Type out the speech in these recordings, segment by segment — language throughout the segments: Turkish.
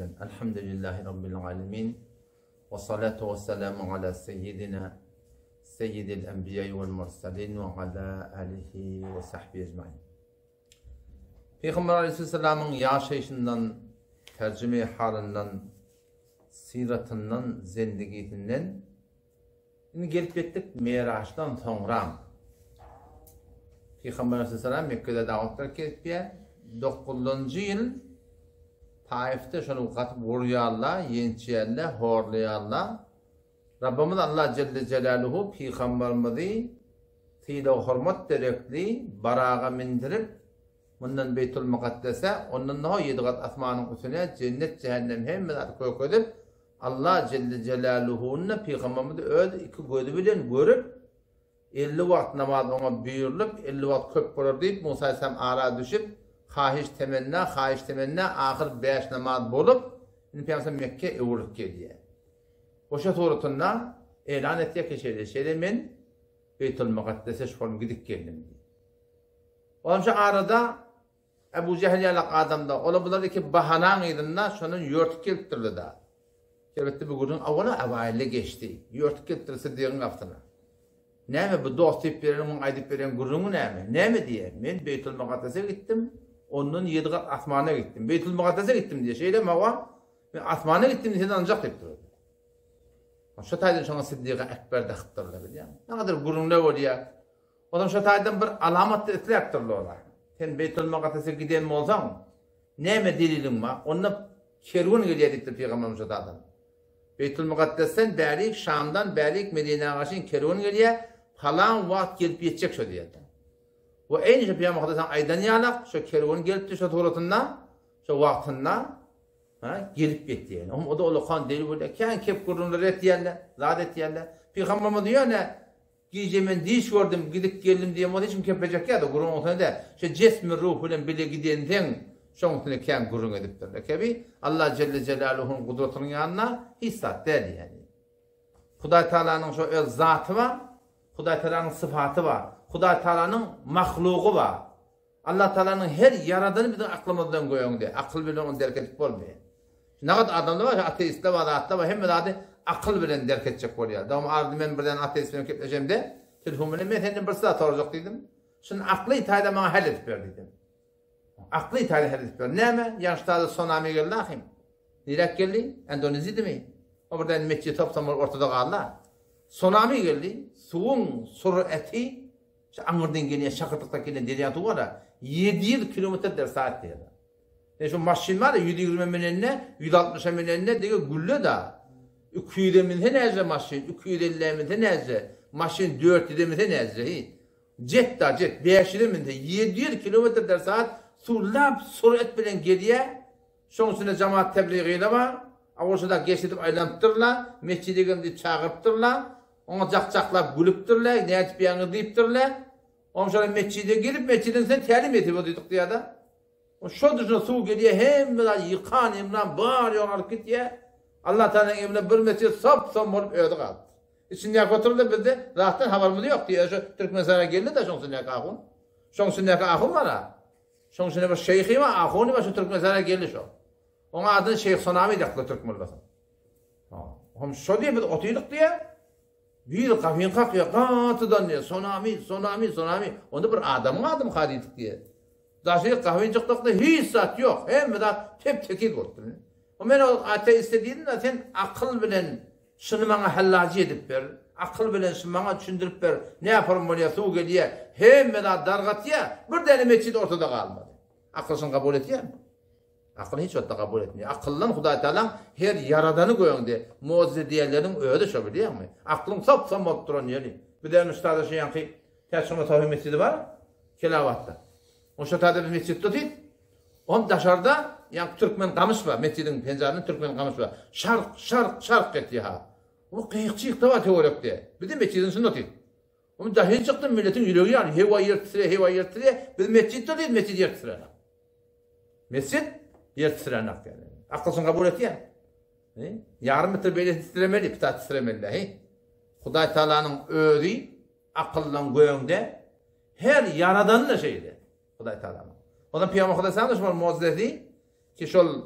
bilen. Elhamdülillahi Rabbil alemin. Ve salatu ve selamu ala seyyidina seyyidil enbiya'i vel mursalin ve ala alihi ve sahbihi ecmaîn. Peygamber Aleyhisselam'ın yaşayışından, tercüme halinden, siratından, zendegiyetinden gelip ettik Meraç'tan sonra. Peygamber Aleyhisselam Mekke'de davetler ketip 9. yıl Taif'te şunu katıp vuruyarlar, yençiyarlar, horlayarlar. Rabbimiz Allah Celle Celaluhu Peygamberimizi tıyla hurmat derekli barağa mindirip bundan Beytul Mukaddes'e ondan daha 7 kat asmanın üstüne cennet cehennem hem koyup edip Allah Celle Celaluhu'nun Peygamberimizi öz iki gözü bilen görüp 50 vakt namaz ona buyurulup 50 vakt köp olur deyip Musa Aleyhisselam ara düşüp hahiş temenna ahir 5 namaz bulup Peygamber Mekke evuruk geliyor. Oşa tuğrutundan elan ettiği ki men Beytul Mukaddes'e şuan gidip geldim diye. Onun için arada Ebu Cehil yalak adamda ola bular ki bahanan idinna şunun yörtük keliptirdi da. Kelipti bu gurun avana availe geçti. Yörtük keliptirse diyenin aftına. Neyme bu dost tip verenin aydip veren gurunu neyme? Neyme diye. Men Beytul Mukaddes'e gittim. Onun 7 kat asmana gittim. Beytul Mukaddes'e gittim diye. Şeyle mava. Ben asmana gittim diye ancak deyip duruyordu. Şu taydan şuna Siddiqa Ekber de xıttırlı biliyor musun? Ne kadar gurunlu oluyor. Odan şu taydan bir alamat etli yaptırlı olar. Sen Beytul Mukaddes'e gideyim mi olsan? Neyme delilin var? Onunla kervan geliyor deyiptir Peygamberimiz şu taydan. Beytul Mukaddes'ten bärik Şam'dan bärik Medine'ye karşı kervan geliyor. Falan vakt gelip yetecek şu diye. Ve aynı şey Peygamber Mukaddes'ten aydan yalak şu kervan gelipti şu tuğratından, şu vaktından gelip gitti yani. O da olukan deli böyle. Kendi kep kurunları et yerler, zat et yerler. Peygamberimiz diyor ne? Giyeceğimin diş gördüm, gidip geldim diye o için kepecek ya da kurun olsa da şu cismi ruhuyla bile gidenden şontunu kendi kurun ediptir. Kebi Allah Celle Celaluhu'nun kudretinin yanına hissat der yani. Huday Teala'nın şu öz zatı var, Huday Teala'nın sıfatı var, Huday Teala'nın mahluku var. Allah Teala'nın her yaradığını bizim aklımızdan koyun diye. Akıl bile onu derk edip olmuyor. Ne kadar adamda var, ateistler var, atlar var, hem de adı akıl bilen derk edecek oluyor. Doğum ardı ben birden ateist benim kepleyeceğim de, telefonumla ben senin bir saat olacak dedim. Şimdi aklı itayda bana hal edip ver dedim. Aklı itayda hal edip ver. Ne mi? Yanışlarda tsunami geldi ahim. Irak geldi, Endonezya mi? O buradan Mekke topsamır ortada kaldı. Tsunami geldi, suyun surati, Angırdan geliyor, şakırtıkta gelen deriyatı var da 700 kilometre saat diyor. Şu maşin var ya 120 minenine, 160 minenine diye gülle da 200 minene nezre maşin, 250 minene nezre, maşin 400 minene nezre. Jet da jet, 500 minene 700 kilometre saat surlap surat bilen geliyor. Şunun üstüne cemaat tebliğiyle var. Avuşada geçidip aylanıptırlar, mescide gelip çağırıptırlar. Ona cak-caklap gülüptürler, ne etip yanı deyiptürler. Onun sonra mescide gelip mescidin sen telim etip ödüydük diye da. O şu dışına su geliyor, hem de yıkan imran bağırıyor hareket diye. Allah Teala'nın emrine bir mescid sap vurup ödü kaldı. İçinde yakoturdu bizde, rahattan haberimiz yok diye. Şu Türkmenistan'a geldi de şunun yakı ahun. Şunun yakı ahun var ha. Şunun bir şeyhi var, ahuni var şu Türkmenistan'a geldi şu. Ona adını Şeyh Tsunami yaklı Türkmenlasın. Hem şu diye biz otuyduk diye. Bir kafin kalkıyor, katıdan diye, tsunami. Onda bir adamın hadiydik diye. Daha şey kahvin çıktıkta hiç saat yok. Hem de tep tekil oldu. O ben o ateist dediğin de sen akıl bilen şunu bana hallacı edip ver. Akıl bilen şunu bana düşündürüp ver. Ne yaparım böyle su geliyor. Hem de dargat ya. Bir tane mescid ortada kalmadı. Akıl şunu kabul ediyor mu? Akıl hiç ortada kabul etmiyor. Akıllan Huday Teala her yaradanı koyun diye. Mucize diyenlerin öyle şu biliyor musun? Aklın sap oturan yeri. Bir de üstada şey yankı. Tersine tavhi mescidi var. Kelavatta. O şatada bir mescid tutuyor. On dışarıda yani Türkmen kamış var. Mescidin pencerinin Türkmen kamış var. Şark etti ha. O kıyıkçı da var teorik diye. Bir de mescidin üstünde tutuyor. Ama dahil çıktı milletin yüreği yani. Heva yırtırıyor. Bir mescid tutuyor, mescid yırtırıyor. Mescid yırtırıyor yani. Akılsın kabul et ya. Yarım metre böyle titremeli, pita titremeli. Huday Teala'nın öğü, akıllan göğünde her yaradanın da şeydi. Huday Teala'nın. Ondan Peygamber Aleyhisselam da şu muazzezi ki şol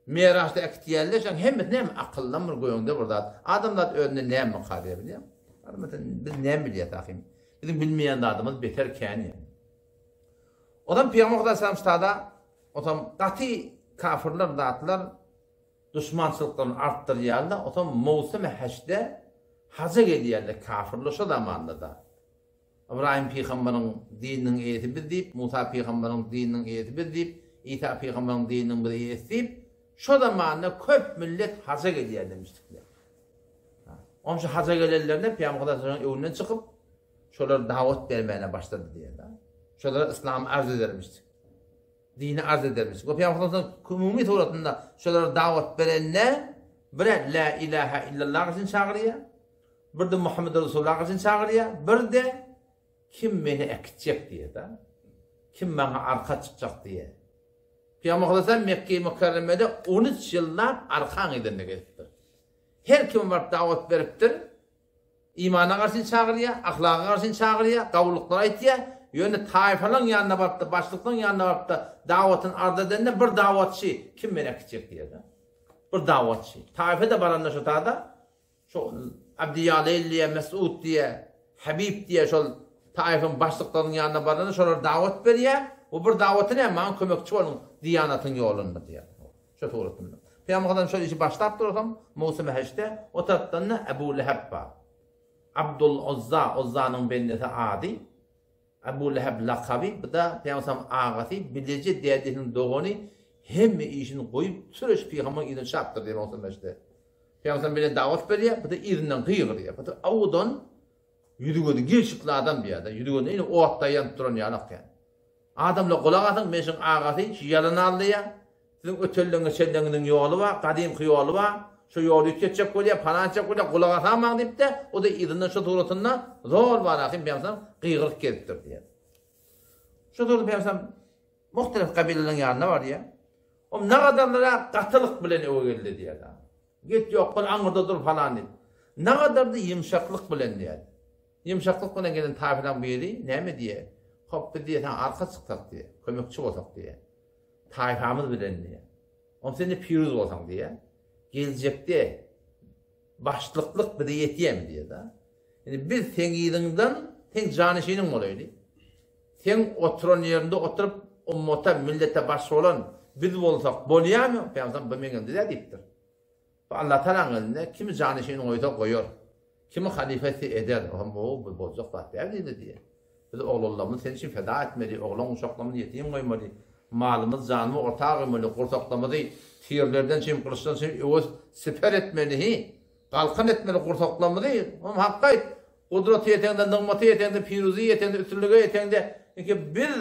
Meraçda ektiyenler şan hem nem akıllanmır goýunda burada. Adamlar önüne nem mukadiye biliyor. Biz nem biliyor takim. Bizim bilmeyen adamız beter kani. Odam Peygamber Aleyhisselam'da odam qati kafirler zatlar düşmançılıklarını arttırýarlar. Odam mevsim haçda haja gelýärler kafirler şu zamanda da. İbrahim Peygamberin dininin eýeti biz deyip, Musa Peygamberin dininin eýeti biz deyip, İsa Peygamberin dininin bir eýeti deyip, şu zamanda köp millet haja gelýär demişdikler. Onun şu haja gelenlerine Peygamber Aleyhisselam'ın öwünden çıkıp şolar dawet bermäne başladı diýerler. Şolara İslam arz edermişdi. Dini arz edermişdi. O Peygamber Aleyhisselam umumi suratında şolara dawet berenler bir la ilahe illallah için çağırıyor. Bir de Muhammed Resulullah için çağırıyor. Bir de kim beni ekitecek diye da. Kim bana arka çıkacak diye. Peygamber Aleyhisselam Mekke-i Mükerreme'de 13 yıllar arkan edildi getdi. Her kim var davet beripdir. İmana karşı çağırıyor, ahlaka karşı çağırıyor, kavuluklara aytıyor. Yönü taifaların yanına barıp başlıkların yanına barıp da davetin arz edenine bir davetçi kim beni ekitecek diye da. Bir davetçi. Taifede baranlar şu tada şu Abdiyaleyliye, Mesud diye, Habib diye şu taifin başlıklarının yanına baranlar şolar davet veriyor. O bir davetine hemen kömekçi olun diyanatın yolunda diye. Şu tuğrutunda. Peygamber'den şöyle işi başlattı orsam Musim-i Heş'te o taraftan da Ebu Leheb var. Abdul Uzza, Uzza'nın benneti adi. Ebu Leheb lakabi, bu da Peygamber'in ağası, bilece dedinin doğunu hem işini koyup süreç Peygamber'in idin şaptır diye Musim-i Heş'te. Peygamber'in beni davet veriyor, bu da irinden kıyırıyor. Bu da avudan yürügödü, girşikli adam bir yerde. Yürügödü, yine o hatta yanıp duran yanak yani. Adamla kulak atın, ben şimdi ağası, yalan alıyor. Sizin ötellüğün çelliğinin yolu var, kadim yolu var. Şu yolu yüksetecek koyuyor, pananacak koyuyor, kulak atamam deyip de o da irinden şu tuğrutunda zor var akim Peygamber'in kıyırık geliptir diye. Şu tuğrut Peygamber'in muhtelif kabilelerin yanına var ya. O ne kadarlara katılık bilen eve geldi diye. Git yok, anırda dur falan deyip. Ne kadar da yumuşaklık bilen diye. Yumuşaklık bilen gelen tabilen bu yeri ne mi diye. Hop bir diye arka çıksak diye, kömekçi olsak diye. Taifamız bilen diye. Onu sen de piruz olsan diye. Gelecekte başlıklık bir de yetiyem diye da. Yani biz sen iyiliğinden sen canişinin olaydı. Sen oturan yerinde oturup ummata, millete başı olan biz olsak boluyamıyor. Peygamber bilmeyen de deyiptir. Allah Teala'nın elinde kimi canişinin oyda koyuyor. Kimi halifesi eder. O bir bozuk var diye. Biz oğullarımız senin için feda etmeli. Oğlan uşaklarımız yetim koymalı. Malımız, canımız ortağı koymalı. Kurtaklamızı tirlerden çim, kılıçtan çim, o siper etmeli. Kalkan etmeli kurtaklamızı. Ama hakkayt. Kudreti yetende, nıgmatı yetende, piruzi yetende, üstünlüğü yetende. Çünkü bir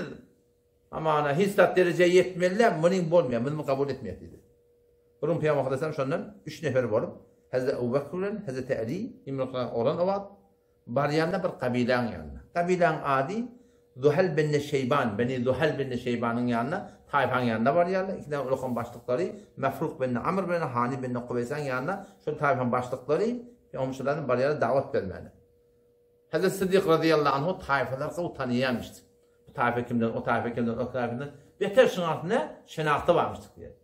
ama hissat dereceye yetmeliler. Bunun bolmuyor. Bunu kabul etmiyor dedi. Bunun Peygamber Aleyhisselam şundan 3 nefer var. Hazreti Ebu Bekir'in, Hazreti Ali, İmrik'ten oran ovad. Baryan'da bir kabilen yanına. Kabilen adi, Zuhal bin Şeyban, Beni Zuhal bin Şeyban'ın yanına, Taifan yanında var yanına. İkiden ulukun başlıkları, Mefruk bin Amr bin Hani bin Kuveysan yanına, şu Taifan başlıkları, Omşuların Baryan'a davet vermeli. Hazreti Sıddık radıyallahu anhu, Taifalar o tanıyamıştı. Bu Taife kimden, o Taife kimden, o Taife'den. Beter şınahtına şınahtı varmıştık diye.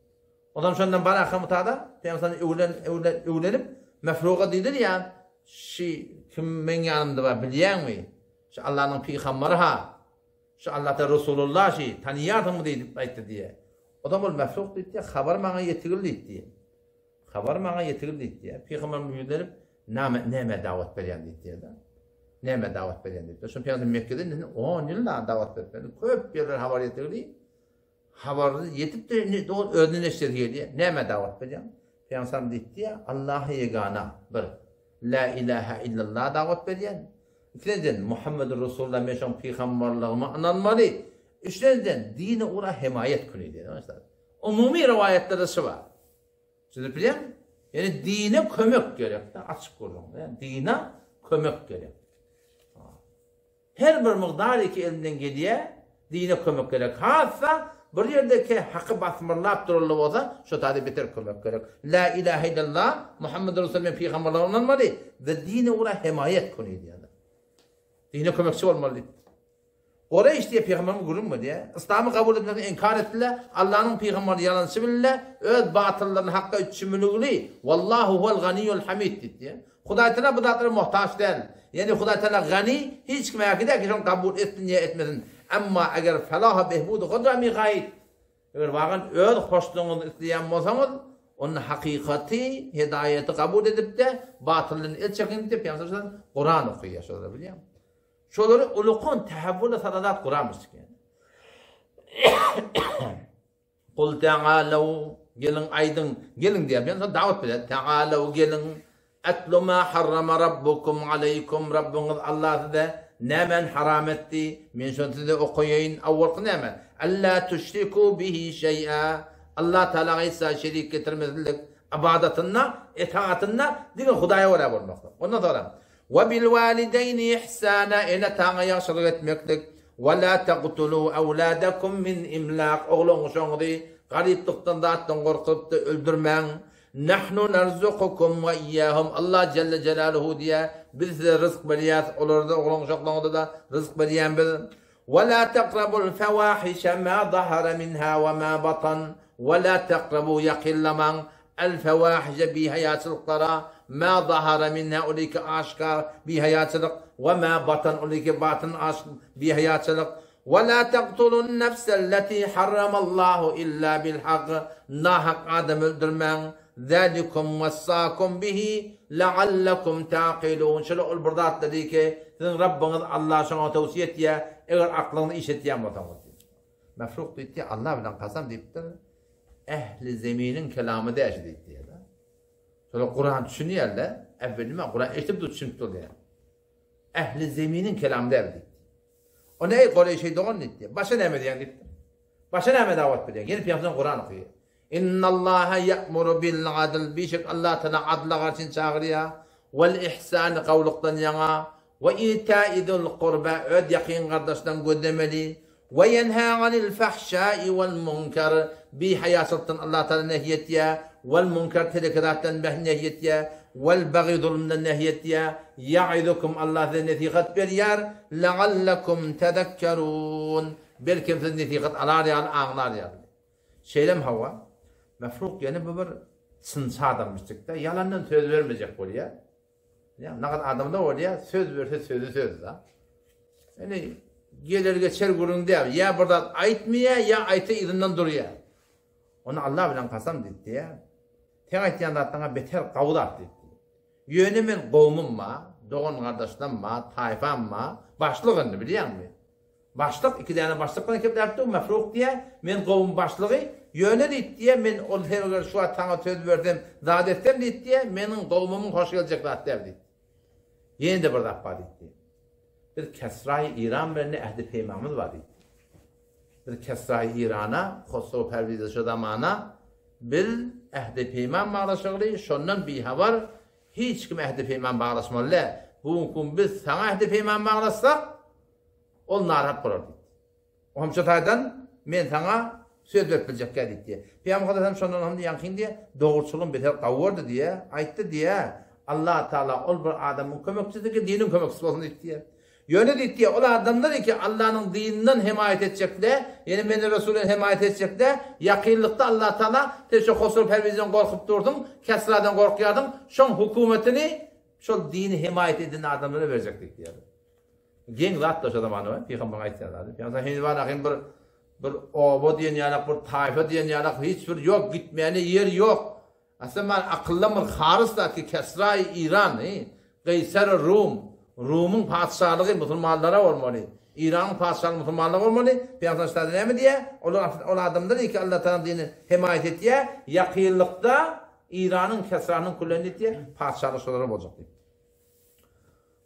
Adam şundan bana akımıtada, Peygamber'den evlenip, Mefruk'a dediler ya, kim men yanımda var biliyen mi? Şu Allah'ın peygamberi ha. Şu Allah'ta Resulullah tanıyatın mı deyip diye. Adam ol mefruk deyip diye, haber bana yetirildi diye. Haber bana yetirildi diye. Peygamber müjdelenip neme davet beriyen deyip diye. Neme davet beriyen deyip diye. Şu Peygamber Mekke'de 10 yılda davet beriyen. Köp yerler haber yetirildi. Haber yetip de önüne işledi diye. Neme davet beriyen. Peygamber deyip diye, Allah'a yegana bir. La ilahe illallah davet beriyen. İkinciden Muhammed Resulullah meşan peygamberliğime anılmalı. Üçüncüden dini ora himayet kılıyor diye. Umumi rivayetlerde şu var. Siz biliyor musunuz? Yani dine kömek gerek. Açık koyalım. Yani dine kömek gerek. Her bir miqdar ki elinden geliyor, dine kömek gerek. Hatta bir yerdeki hakkı basmırlap durullu olsa, şu tadı biter kömek gerek. La ilahe illallah, Muhammed Resulullah peygamberliğime anılmalı. Ve dine ora himayet kılıyor diye. Dine kömekçi olmalı. Quraysh diye peygamberimi görünmedi ya. İslam'ı kabul etmekten inkar ettiler. Allah'ın peygamberi yalançı bilirler. Öz batıllarını hakka ütçümülüğü. Vallahu huvel ganiyyul hamid dedi ya. Huday Teala bu zatlara muhtaç değil. Yani Huday Teala gani hiç kime gider ki şunu kabul etsin ya etmesin. Ama eğer felaha behbudu kudra mi gayet. Eğer vagan öz hoşluğunu isteyen olsanız onun hakikati, hidayeti kabul edip de batılını el çekin de Peygamber Kur'an okuyor şöyle biliyor musun? Şoları ulukun tehavvül sadadat Kur'an'mış yani. Kul ta'alu gelin aydın gelin diye ben sana davet bile ta'alu gelin etlu ma harrama rabbukum aleykum Rabbunuz Allah da nemen haram etti min şöyle okuyun avval nemen alla tuşriku bihi şey'a Allah Teala ise şerik getirmezlik ibadetine itaatine diğer Hudaya vara olmakta. Ondan sonra ve bil valideyni ihsana ile Teala yaşlık etmektik. Ve la taqtulu evladakum min imlaq oğlun şoňdy gariplikden zatdan korkup da öldürmeň. Nahnu narzuqukum ve iyyahum Allah celle celaluhu diye biz rızık beriyat olarda oğlun şoňda da rızık beriyen bil. Ve la taqrabul fawahişe ma zahara minha ve ma batan. ولا تقربوا يقلمن الفواحش بهياتلقرا ما ظهر منها أوليك أشكار بهياتلق وما بطن أوليك باطن بهياتلق ولا تقتلوا النفس التي حرم الله إلا بالحق ناحق آدم الدرمان ذلكم وصاكم به لعلكم تعقلون شلو البردات لديك ربنا الله شنو توصيتيا اگر عقلنا işetiya mutamatı mefruq diye Allah bilen kasam deyiptir. Ehli zeminin kelamı da eşit diye de. Sonra Kur'an düşünüyor da evvelime Kur'an eşitip düşünüp oluyor. Ehli zeminin kelamı da eşit. O ne kolay şey doğan diye. Başa ne mi diyen gitti. Başa ne mi davet ediyor. Gelip yapsın Kur'an okuyor. İnna Allaha ya'muru bil adl bişek Allah Teala adla karşı çağırıyor. Vel ihsan kavluktan yana ve ita'idul qurba öd yakın kardeşten gödemeli. Ve yenha anil fahşai vel munkar bi hayasattan Allah Teala nehyetiya vel munkar telekirattan behniyetiya vel bagi zulmden nehyetiya ya'idukum Allah da netiqat beriyar la'allakum tedekkerun belki siz netiqat alar ya ağlar ya şeylem hava mefruq yani bu bir sınsa adammıştık da yalandan söz vermeyecek oluyor ya ne kadar adam da oluyor söz verse söz da yani gelir geçer gurun diye ya burada aytmaya ya aytı izinden duruyor. Onu Allah bilen kasam dedi ya. Tek aytyan da beter kavulat dedi. Yönümün qowmum ma, doğan kardeşlerim ma, tayfam ma, başlığını biliyor musun? Başlık iki tane başlıktan ikip derttim mefruq diye men qowmum başlığı yönü dedi diye men ol her şu atana söz verdim, zat ettim dedi diye menin qowmumun hoş gelecekler dedi. Yeni de burada yapar dedi. Bir Kesra-i İran birine ehdi peymamız var idi. Bir Kesra-i İran'a, Xosrow Perviz şodamana bir ehdi peymam bağlaşıqlı, şondan bir havar hiç kim ehdi peymam bağlaşmalı. Bugün biz sana ehdi peymam bağlaşsak, ol narahat olur dedi. O hamşataydan men sana söz verpilecek geldik diye. Peygamber Kadasam şondan hamdi yankın diye, doğrulçuluğun beter kavurdu diye, ayttı diye, Allah Teala ol bir adamın kömekçisi ki dinin kömekçisi olsun diye. Yönet diye o adamlar ki Allah'ın dininden himayet edecekler, yani beni Resul'ün himayet edecekler, yakınlıkta Allah Teala şu Xosrow Perviz'den korkup durdum, Kesra'dan korkuyordum, şun hükümetini, şu dini himayet edin adamlara verecektik diye. Gen zat da şu zamanı, Peygamber ayetlerdi. Peygamber hindi var akın bir obo diyen yanak, bir tayfa diyen yanak, hiçbir yok, gitmeyene yer yok. Aslında ben akıllamın xarız da ki Kesra-i İran, Kayser-i Rum'un padişahlığı Müslümanlara olmalı. İran'ın padişahlığı Müslümanlara olmalı. Peygamber ne mi diye? O adamlar ki Allah Teala dini himayet et diye, yakınlıkta İran'ın Kesra'nın kullandı diye padişahlık olarak olacak diye.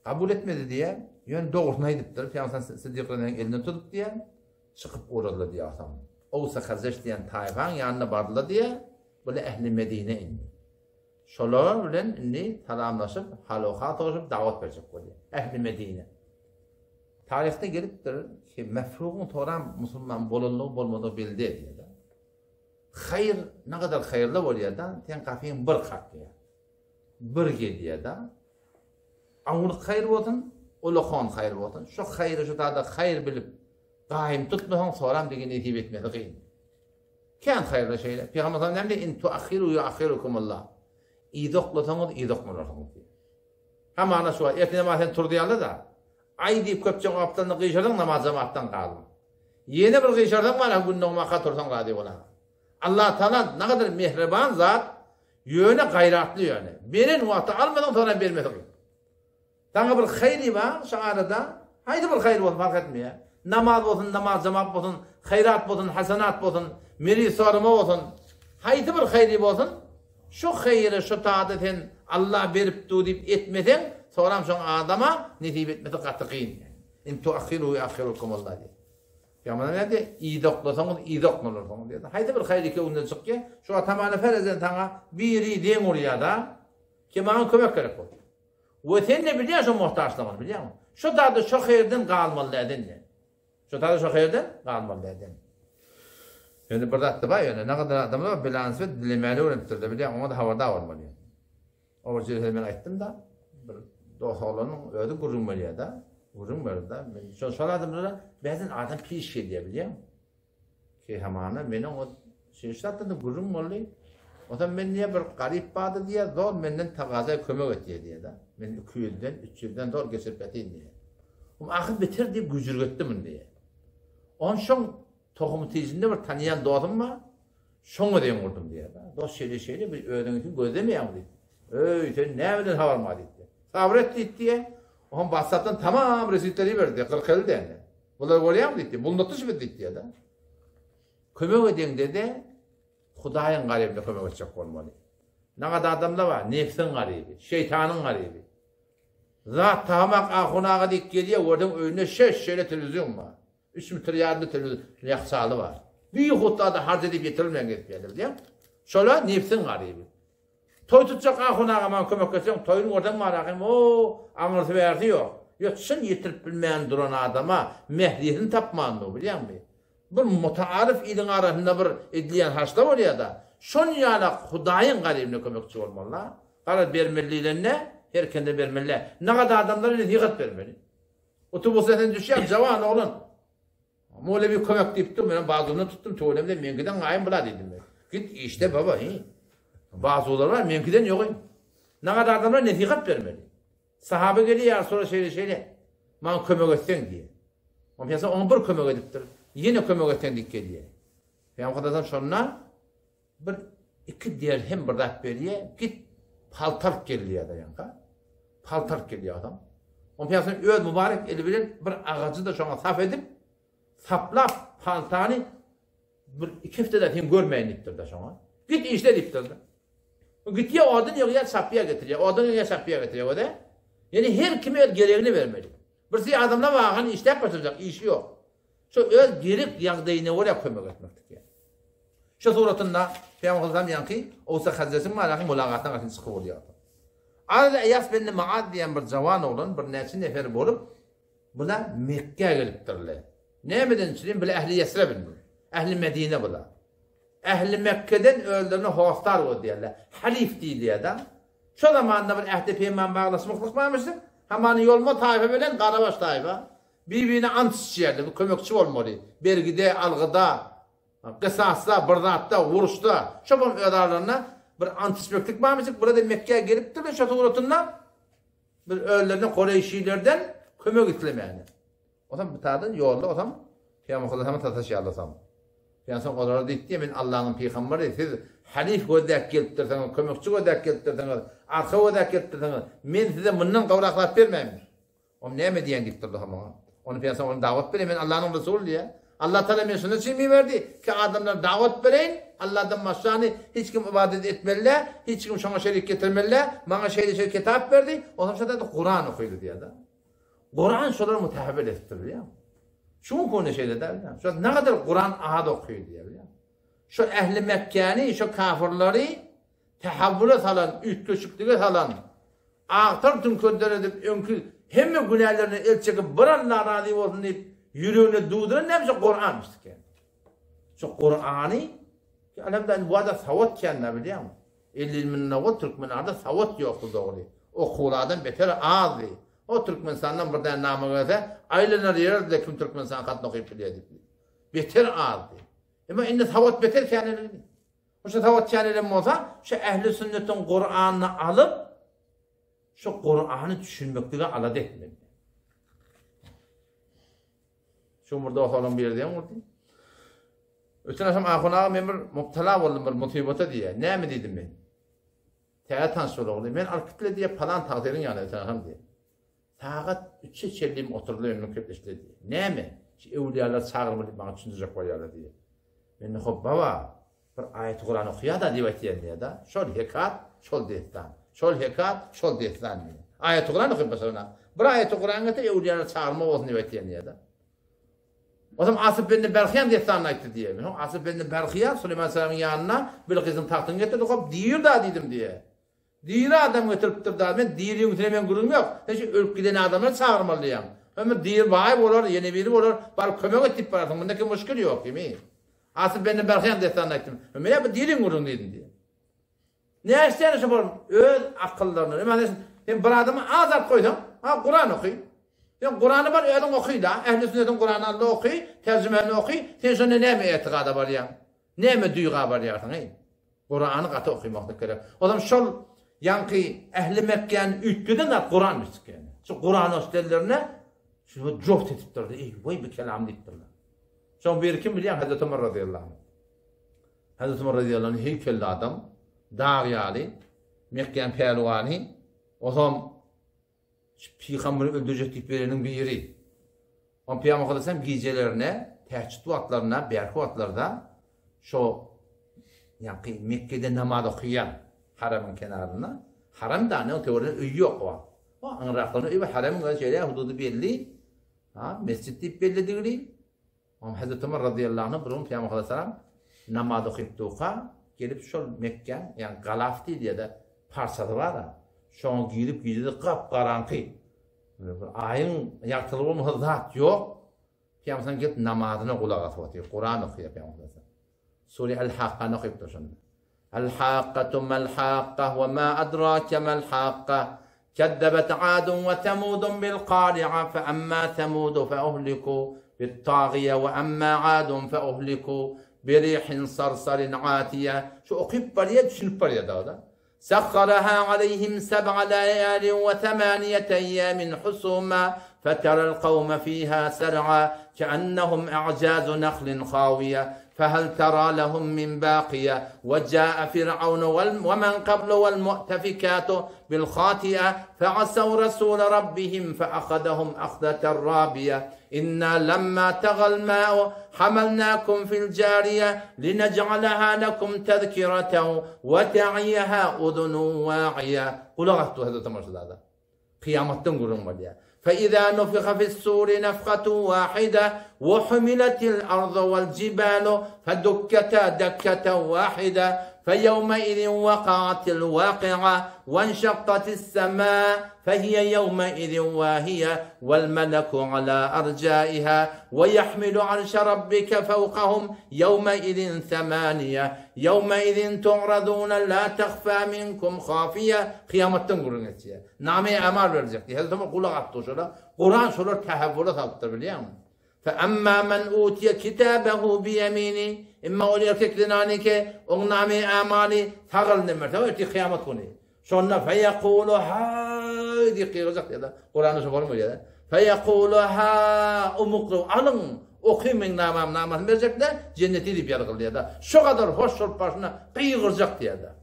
Kabul etmedi diye, yani doğrusuna gidiptir. Peygamber Sıddık'ın elinden tutup diye, çıkıp uğradılar diye adam. Oğuz'a Kazeş diyen tayfan yanına vardılar diye, böyle ehli Medine indi. Şolar bilen indi talamlaşıp, halokat oluşup davet verecek oluyor. Ehli Medine. Tarihte geliptir ki mefruğun toran Müslüman bolunluğu bolmadığı bildi diye de. Hayır, ne kadar hayırlı oluyor da, ten kafiyin bir hakkı ya. Bir gediye de. Anlık hayır olsun, uluğun hayır olsun. Şu hayrı şu da hayır bilip, daim tutmasan soram degen etip etmeli kıyın. Kän hayırlı şeyler. Peygamber sallallahu aleyhi ve sellem in tuakhiru yuakhirukumullah. İdoklasanız idokmalarsınız. Ha mana şu ertene masen turdiyalı da ay deyip köpçen aptalını kıyışardan namaz cemaattan kaldım. Yeni bir kıyışardan var günün maka tursan qadi ona. Allah Teala ne kadar mehriban zat, yöne gayratlı yöne. Benin vaxtı almadan sonra vermedi. Sana bir hayri var şu arada. Haydi bir hayır olsun fark etmiyor. Namaz olsun, namaz cemaat olsun, hayrat olsun, hasenat olsun, miri sorma olsun. Haydi bir hayri olsun. Şu hayırı, şu taadetin Allah verip deyip etmeden sonra şu adama netip etmesi katı kıyın. İn tuakhiru yuakhirukumullah diye. Yaman ne de iyi doklasanız iyi doklanırsınız diye. Haydi bir hayır ki ondan çık ki şu atamana ferezen tana biri den oraya da ki bana kömek gerek oldu. Ve sen ne biliyorsun muhtaçlığını biliyor musun? Şu tadı şu hayırdan kalmalı edin. Şu tadı şu hayırdan kalmalı edin. Yani burada attıba yani ne kadar adamlar var bilans ve dilemeli öğrentirdi biliyor musun? Ona da havada olmalı. O yüzden ben ayttım da bir dostlarının öyle kurulmalıya da. Vurun böyle da. Şu adamlara bazen adam piş şey diye biliyor musun? Ki hamana benim o şirkette de kurulmalı. O zaman ben niye bir garip bağdı diye zor benden tagazaya kömek et diye da. Ben 2 yıldan 3 yıldan zor geçirip eteyim diye. Ama ahir bitir diye gücürgüttüm diye. Onun şun tohumu tezinde bir tanıyan doğdum mu? Şunu diye vurdum diye da. Dost şeyle bir öğrenci gözlemeyem dedi. Sen ne bilin havarma dedi. Sabret diye. Onun bahsattan tamam resitleri verdi. 40 elde yani. Bunlar görüyor dedi. Bunu tutuş dedi diye da. Kömek edin dedi. Hudayın garibine kömek edecek olmalı. Ne kadar adamlar var? Nefsin garibi, şeytanın garibi. Zat tahamak ahunağa dik geliyor, oradan önüne şöyle televizyon var. 3 metre yarında televizyon yaksalı var. Büyük hutlarda harc edip getirilmeyen getiriyorlar biliyor musun? Şöyle nefsin garibi. Toy tutacak ahunağa man kömek edecek, toyun oradan mı arayayım? O anırsı verdi yok. Yoksun yetirip bilmeyen duran adama mehriyetini tapmandı biliyor musun? Bir mutaarif idin arasında bir edilen haşta var ya da şun yana Hudayın garibine kömekçi olmalılar. Karar vermelilerine herkende vermeliler. Ne kadar adamlara netikat vermeli. Otobüsten düşüyor cavan oğlun. Öyle bir kömek deyip dur. Ben bazılarını tuttum tuvalemde menkiden ayın bula dedim ben. Git işte baba. Bazıları var menkiden yok. Ne kadar adamlara netikat vermeli. Sahabe geliyor sonra şeyle. Man kömek etsen diye. Ama piyasa onu bir kömek ediptir. Yine kömek ettendik geliyor. Yani kadar sonra bir 2 dirhem bir dak veriyor. Git paltar geliyor da yanka. Paltar geliyor adam. O piyasasının öd mübarek eli bilen bir ağacı da şuna saf edip saplap paltarını bir 2 haftada hem görmeyin diptir de şuna. Git işte diptir de. Gidiyor o adın ya sapıya getiriyor. O adın ya sapıya getiriyor o da. Yani her kime gereğini vermeli. Birisi adamla vagan işte yapacak işi yok. Şu öz gerek yağdayını oraya koymak etmektik yani. Şu suratında Peygamber Hazretleri yankı olsa Hazretleri malaki mülakattan kaçın çıkıp oluyor. Arada Eyas bin Maad diyen bir cavan oğlan bir nesin neferi bulup buna Mekke'ye geliptirler. Ne meden çürüyüm bile ehli Yesre bilmiyor. Ehli Medine bula. Ehli Mekke'den öldüğünü hostar o diyorlar. Halif değil diye de. Şu zamanında bir ehli peygamber bağlaşmaklık varmıştır. Hemen yolma taife bilen Karabaş taife. Birbirine ant içerdi, bu kömekçi olmalı. Bergide, algıda, kısasda, bırdatta, vuruşta, şoban ödarlarına bir ant içmeklik varmıştık. Burada Mekke'ye gelip de şatı uğratundan bir ölülerine Kureyşilerden kömek itilemeyeni. O zaman bir tane yolda o zaman Peygamber Hazretleri tataşı alasam. Peygamber Hazretleri dedi ki ben Allah'ın peygamberi siz halif gödek geliptirseniz, kömekçi gödek geliptirseniz, arka gödek geliptirseniz men size bundan kavraklat vermeyeyim. O ne mi diyen gittirdi ama. Onu piyasam onu davet vereyim. Ben Allah'ın Resulü diye. Allah Teala bana şunu çizmeyi verdi. Ki adamlar davet vereyim. Allah'tan başlarını hiç kim ibadet etmeliler. Hiç kim şuna şerik getirmeliler. Bana şeyle kitap verdi. Ondan sonra da Kur'an okuydu diye de. Kur'an şunları mutehabbel ettirir ya. Şunu konu şeyle de. Şu ne kadar Kur'an ahad okuyor diye. Şu ehli Mekke'ni, şu kafirleri tehavvüle salan, ütköşüklüğe salan, ağıtar tüm köndür edip önkül hem günahlarını el çekip bir Allah razı olsun deyip yüreğine duyduran ne biçim Kur'an'mıştık yani. Şu Kur'an'ı alemden bu arada savat kendine biliyor musun? İlminle o Türkmenlerde savat yoktu doğru. Okulardan beter ağzı. O Türkmenistan'dan buradan namı verse, aylanır yer de kim Türkmenistan katını okuyup biliyor. Beter ağırdı. Ama indi tavat beter kâneleri. O şu tavat kâneleri olsa, şu ehli sünnetin Kur'an'ını alıp, şu Kur'an'ı düşünmekliğe aladı etmeli. Şu burada olalım bir yerden vurdu. Ötün akşam ahuna memur mubtala oldum bir musibete diye. Ne mi dedim ben? Teatan soruldu. Ben alkıtle diye falan takdirin yanına ötün akşam diye. Saat 3'e çelliğim oturdu önüme köpleşti diye. Ne mi? Evliyalar çağırmadı bana düşünecek koyarlar diye. Ben de hop baba bir ayet-i Kur'an okuya da diye diye da. Şol hekat, şol destan. Şol hekat, şol destan diye. Ayet-i Kur'an okuyup basana. Bir ayet-i Kur'an'da evliyalar çağırma olsun diye da. O zaman Asif bin Berhiyan destanını ayıttı diye. Asif bin Berhiyan Süleyman Selam'ın yanına Bilkis'in tahtını getirdi. Hop diyor da dedim diye. Diyor adam getirip durdu. Ben diyor yönetemeyen kurum yok. Ben şu ölüp giden adamları çağırmalıyım. Ama diyor vay olur, yeni biri olur. Bari kömek etip barasın. Bundaki müşkül yok. Asif bin Berhiyan destanını ayıttım. Ama ya bu diyor kurum dedim diye. Ne isteyen şu bu? Öz akıllarını. Ben bir adamı azat koydum. Ha Kur'an okuyun. Yani Kur'an'ı var, öğren okuy da. Ehl-i sünnetin Kur'an'ı okuy, tercümanını okuy. Sen sonra ne mi etikada var ya? Ne mi duyga var ya? Kur'an'ı katı okuymak gerek. O zaman şol yankı Ehl-i Mekke'nin üttüden de Kur'an müzik yani. Şu Kur'an üstellerine şu coft etip durdu. Vay bir kelam deyip durdu. Son bir kim biliyor? Hazreti Ömer radıyallahu anh. Hazreti Ömer radıyallahu anh heykelli adam. Dağyali. Mekke'nin pehlivanı. O zaman Peygamber'i öldürecek birinin bir yeri. O Peygamber Aleyhisselam gecelerine, teheccüd vaktlarına, berk vaktlarda şu yani Mekke'de namaz okuyan haramın kenarına, haram da ne o teoride üy yok o. O anraklarını üy ve haramın şeyle hududu belli, mescid belli değil. Ama Hazreti Ömer radıyallahu anh bunun Peygamber Aleyhisselam namaz okuyup duqa gelip şu Mekke yani Galafti diye de parçalı var ha. Şu an girip gidip kapkaranlık. Ayın yaktılı olmadığı zat yok. Peygamber gelip namazına kulak asıyor. Kur'an okuyor Peygamber. Sure El-Haqqa'nı okuyup dursun. El-Haqqatu mel-Haqqa ve ma adrake mel-Haqqa. Keddebet Adun ve Temudun bil-Qari'a fe emma Temudu fe uhliku bit-Tağiye ve emma Adun fe uhliku birihin sarsarin atiye. Şu okuyup paraya düşünüp paraya da. سخرها عليهم 7 ليال و8 أيام حسوما فترى القوم فيها سرعا كأنهم أعجاز نخل خاوية فهل ترى لهم من باقية وجاء فرعون ومن قبل والمؤتفكات بالخاطئة فعصوا رسول ربهم فأخذهم أخذة رابية إنا لما تغى الماء حملناكم في الجارية لنجعلها لكم تذكرة وتعيها أذن واعية قل أغطوا هذا تمرسل هذا قيامتهم قلهم وليا فإذا نفخ في السور نفخة واحدة وحملت الأرض والجبال فدكتا دكة واحدة فيومئذ وقعت الواقعة وانشقت السماء فهي يومئذ واهية والملك على أرجائها ويحمل عرش ربك فوقهم يومئذ 8 يومئذ تعرضون لا تخفى منكم خافية قيامة تنقرن etiyor. Name amar verecek diye. Hazreti kulak attı şöyle. Kur'an şöyle tehevvüle taptır biliyor musun? فَأَمَّا مَنْ اُوْتِيَ كِتَابَهُ بِيَمِينِ İmma o erkeklerin hani ki o name amali tağılın mertebe ötü kıyamet konu. Sonra feyekulu ha diye kıyacak ya da Kur'an'ı sokalım ya da feyekulu ha umuklu alın okuyun namaz verecekler cenneti dip yargılı ya da şu kadar hoş olup başına kıyacak diye da.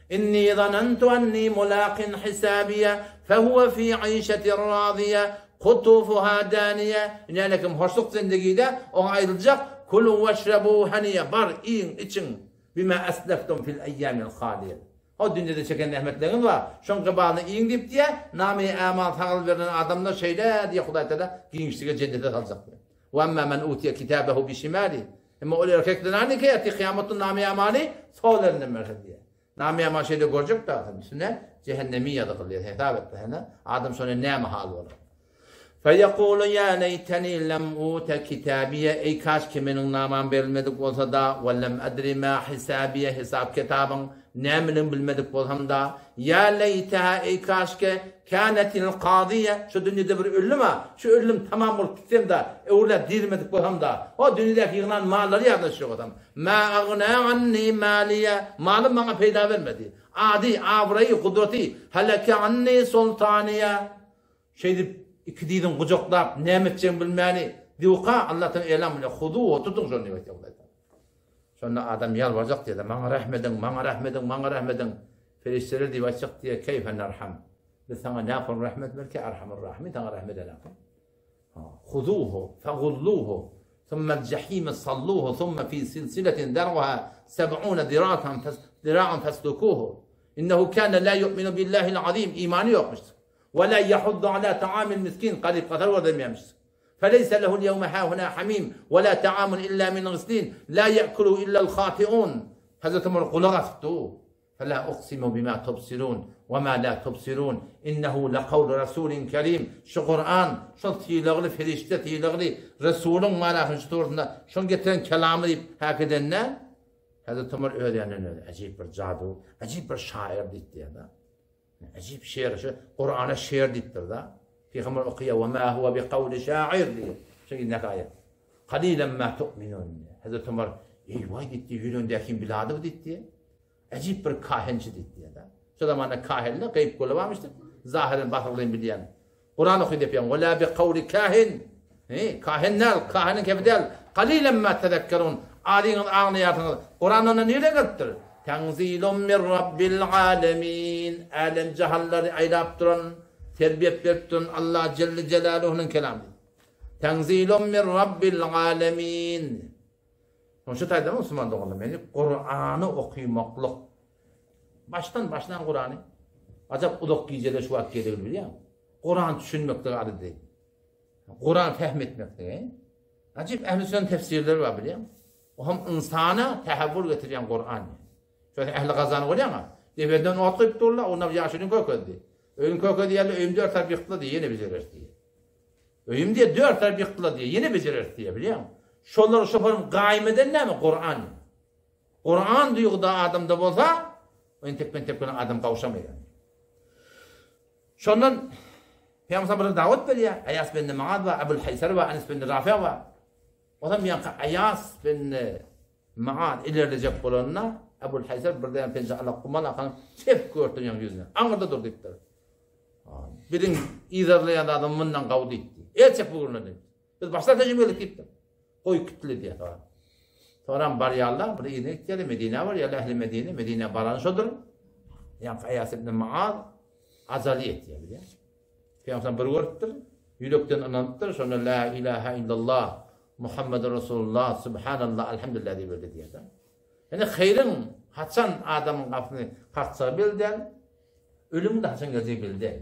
İnni zanentu enni mulaqin hisabiye fehuve fi ayşetin radiye kutufuha daniye inelekim hoşluk zindagide o ayrılacak. Kulu veşrebu haniye bar yiyin için bima esleftum fil eyyamil haliye. O dünyada çeken rahmetlerin var. Şun kıbalını yiyin deyip diye nami amal tağıl veren adamlar şeyle diye Huday Teala giyinçliğe cennete alacak. Ve emmâ men utiye kitâbehu bişimâli. Ama o erkekler hani ki eti kıyametin nami amali sol elinden merkez diye. Nami amal şeyde görecek de üstüne cehennemi yadıkılıyor. Hesap etti. Adam sonra ne mahal olur. فَيَقُولُ يَا لَيْتَنِي لَمْ اُوتَ كِتَابِيَ Ey kaç ki benim namam verilmedik olsa da وَلَمْ اَدْرِ مَا حِسَابِيَ Hesap kitabın Näminin bilmedik bolsam da ya leytaha ey kaşke kânetil qadiye şu dünyada bir ölüm ha şu ölüm tamam bolup gitsem da öwle dirmedik bolsam da o dünyadaki yığılan mallary ýagdaşyk adam ma agna anni maliye malym bana peýda bermedi adi abrayı kudreti halaka anni sultaniye şey dip iki diýdim gujoklap nämetçen bilmäni diýqa Allah'tan elam ile hudu tutun şonu diýip sonra adam yalvaracak diye bana rahmedin, bana rahmedin, bana rahmedin. Ferişteler diye açacak diye keyfen erham. Biz sana ne yapalım rahmet belki erhamur rahmi sana rahmet edelim. Huduhu, fagulluhu, ثم الجحيم صلوه ثم في سلسلة درعها 70 ذراعا فاسلكوه إنه كان لا يؤمن بالله العظيم إيماني يقمش ولا يحض على طعام المسكين قريب قتل ودم يمش فليس له اليوم هاهنا حميم ولا طعام إلا من غسلين لا يأكله إلا الخاطئون هذا تمر قلغفتو فلا أقسم بما تبصرون وما لا تبصرون إنه لقول رسول كريم شو قرآن شو تيلغلي فريشتة تيلغلي رسول ما راح نشتورنا شو جتن كلامي هكذا هذا تمر يعني عجيب برجادو عجيب برشاعر ديت هذا عجيب شعر قرآن الشعر ديت هذا في خمر أقيا وما هو بقول شاعر دي شيء نكاية قليلا ما تؤمنون هذا تمر إيه وايد يقولون داخل بلاده ديتي عجيب بر كاهن ديتي هذا شو ده معنى كاهن لا قيب كله ما مشت ظاهر باطلين بديان قرآن أخذ بيان ولا بقول كاهن إيه كاهن نال كاهن كيف دال قليلا ما تذكرون آلين آنيات قرآن نيله قتر تنزيل من رب العالمين عالم جهل عيلابترن terbiyet veriptin Allah Celle Celaluhu'nun kelamı. Tenzilun min Rabbil alemin. Şu tayda Müslüman doğalım. Yani Kur'an'ı okuymaklık. Baştan Kur'an'ı. Acaba uluk giyeceğde şu vakit gelir biliyor musun? Kur'an düşünmekte adı değil. Kur'an fehmetmekte. Acaba ehl-i sünnet tefsirleri var biliyor musun? O hem insana tehavvür getiren Kur'an. Şöyle ehl-i gazanı oluyor ama. Deveden okuyup dururlar, onlar yaşının köküldü. Öğün kökü diyelim, öğüm 4 harf yıktıla diye yine becerir diye. Öğüm diye 4 harf yıktıla diye yine becerir diye biliyor musun? Şolları şoparım gayim eden ne mi? Kur'an. Kur'an diyor da adamda bolsa, oyun tepkine adam kavuşamıyor. Şondan, Peygamber bana davet veriyor. Ayas bin Ma'ad var, Ebul Haysar var, Anas bin Rafi var. O zaman yani Ayas bin Ma'ad ilerleyecek olanına, Ebul Haysar birden pencere ala kumal akan tep gördün yan yüzüne. Anırda dur diktir. Birin izarlayan adam bundan kavdu etti. Elçek bugünle dedi. Biz başta tecrübelik gittim. Koy kütle diye sonra. Sonra bariyallah, bir inek geldi, Medine var ya, ehli Medine baranış odur. Yani Ayas bin Ma'ad azaliyet diye biliyor. Peygamber bir gördür, yürekten anlattır, sonra la ilahe illallah, Muhammed Resulullah, Subhanallah, elhamdülillah diye böyle diye. Yani hayırın haçan adamın kafını kalksa bilden, ölümün de haçan geleceği bilden.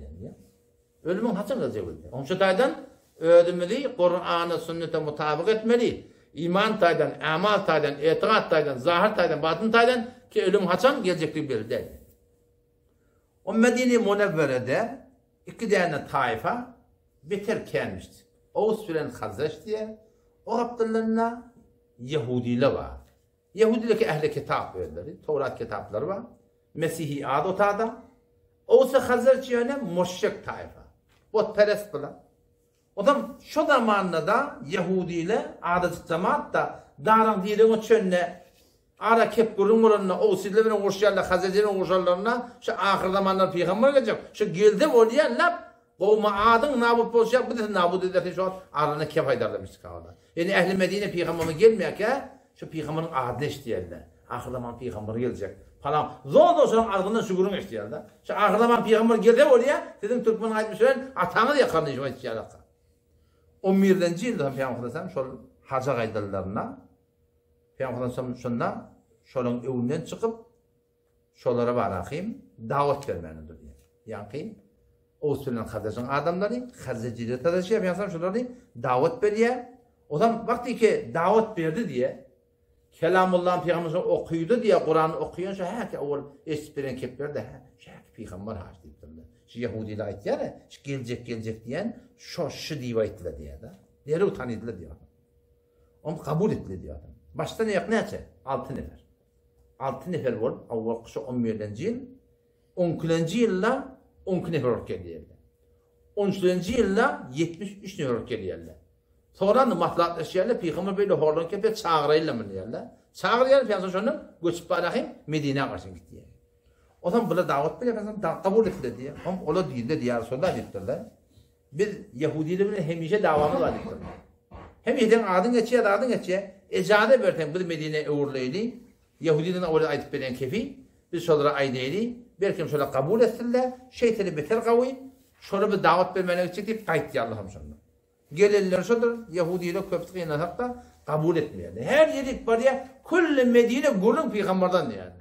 Ölümün haçan geleceği bilden. Onun için taydan ödümeli, Kur'an'ı sünnete mutabık etmeli. İman taydan, amal taydan, etikat taydan, zahir taydan, batın taydan ki ölüm haçan gelecekliği bilden. O Medine-i Munevvere'de iki tane taifa beter gelmişti. Oğuz filan Hazreç diye, o Abdullah'ına Yahudiler var. Yahudideki ehli kitap böyleleri, Tevrat kitapları var. Mesih'i adı otada. Oğuz'a Hazreç yani müşrik taifa. Botperest bulan. O da şu zamanında da Yahudiler adı cemaat da daran diyelim çönne ara kep gurumurunna Oğuz'ların uğuşlarla Hazreç'lerin uğuşlarlarına şu ahir zamanlar peygamber gelecek. Şu geldim oraya lap Kovma adın nabut bolşak, bu da nabut ederse şu an arana kep haydarlamıştık ağlar. Yani Ehl-i Medine peygamberine gelmiyor ki, şu peygamberin adını işleyerler. Ahir zaman peygamber gelecek falan. Zor da olsun ardından şükürün işleyerler. Şu ahir zaman peygamber geldi oraya, dedim Türkmen'e aitmişler, atanı da yakarını işleyerler. 11. yılda Peygamber Efendimiz şu haca kaydalarına, Peygamber Efendimiz şundan, şunun evinden çıkıp, şolara barakayım, davet vermenidir diye. Yani Oğuz filan Hazreç'in adamları, Hazreç'iyle tadaşı yapıyorsan şunları davet veriyor. O zaman vakti ki davet verdi diye, Kelamullah'ın Peygamber'ini okuydu diye Kur'an'ı okuyor, şu her ki oğul eşitlerin kepler de, şu Peygamber harç deyip durdu. Şu Yahudi'yle ait yani, şu gelecek diyen, şu divayetler diye de. Diğeri utanıydılar diyor. Onu kabul ettiler diyor adam. Başta ne yap ne açı? Altın eder. 6 nefer bol, awval kışı 11-nji yıl, 12-nji yılda 12 nefer bolup gelýärler. 13-nji yılda 73 nefer bolup gelýärler. Sonra maslahatlaşýarlar, Peýgamber beýle horlan kepet çağırýarlar bilýärler. Çağırýar, Peýgamber şonu göçüp barahym Medine garşy gitdi. Odan bula dawat berýär, kabul etdi diýär. Hem ola diýdi diýär, şonda diýipdirler. Biz Yahudiler bilen hemişe davamız var diýipdir. Hem eden adın geçýär, ejade berten bir Medine öwürleydi. Yahudilerin ola aýdyp beren kefi, biz şolara aýdydy, belki şola kabul etdiler, şeytani beter gawy, şolara bir dawat bermenek için diýip gaýtdy Allah'ım şonu. Gelenler şodur, Yahudiler köpçük ýanaşakda kabul etmeýärler. Her ýeri barya, kulli Medine gurun Peýgamberden diýär.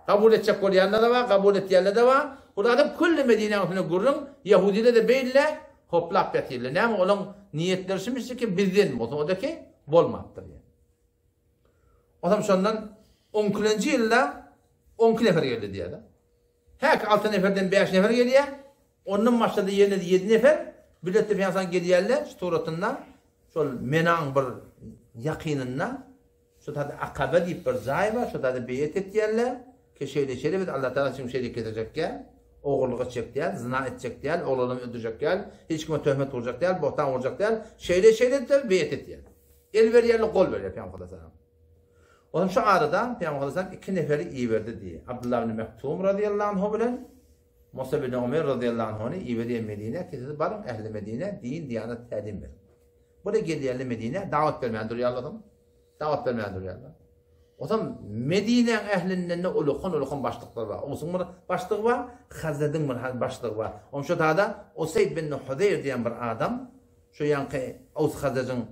Kabul etjek bolýanlar da bar, kabul etýärler de bar. Burada kulli Medine'nin gurun Yahudiler de beýle hoplap ýetýärler. Näme olaň niýetleri şumisy ki bizden bolsa, odaki bolmapdyr. Adam şondan 12-nji ýylda 12 nefer geldi diýär. Häk 6 neferden 5 nefer gelýär. Ondan başladı ýerine 7 nefer. Biletde Peýgamber gelýärler, suratynda şol menaň bir ýakynynda şu taýda Akabe diýip bir jaý bar, şu taýda beýet etýärler. Keşeyle biz Allah Teala için şeylik edecekler, oğurluğa çektiler, zina edecekler, oğlunu öldürecekler, hiç kime töhmet olacaklar, bohtan olacaklar, şeyle de beyet ettiler. El veriyerli kol veriyor Peygamber Aleyhisselam. Onun şu arada Peygamber Aleyhisselam 2 neferi iyi verdi diye. Abdullah bin Mektum radıyallahu anhu bilen Musa bin Ömer radıyallahu anhu iyi veriyor Medine, ki barın ehli Medine din, diyanet, təlim verir. Burada geliyerli Medine davet vermeyen duruyor Allah'ım. Davet vermeyen duruyor Allah. O zaman Medine ehlinden ne ulukun başlıkları var. Olsun bir başlığı var, Hazred'in bir başlığı var. Onun şu da Usayd bin Hudeyr diyen bir adam, şu yankı Aus Hazred'in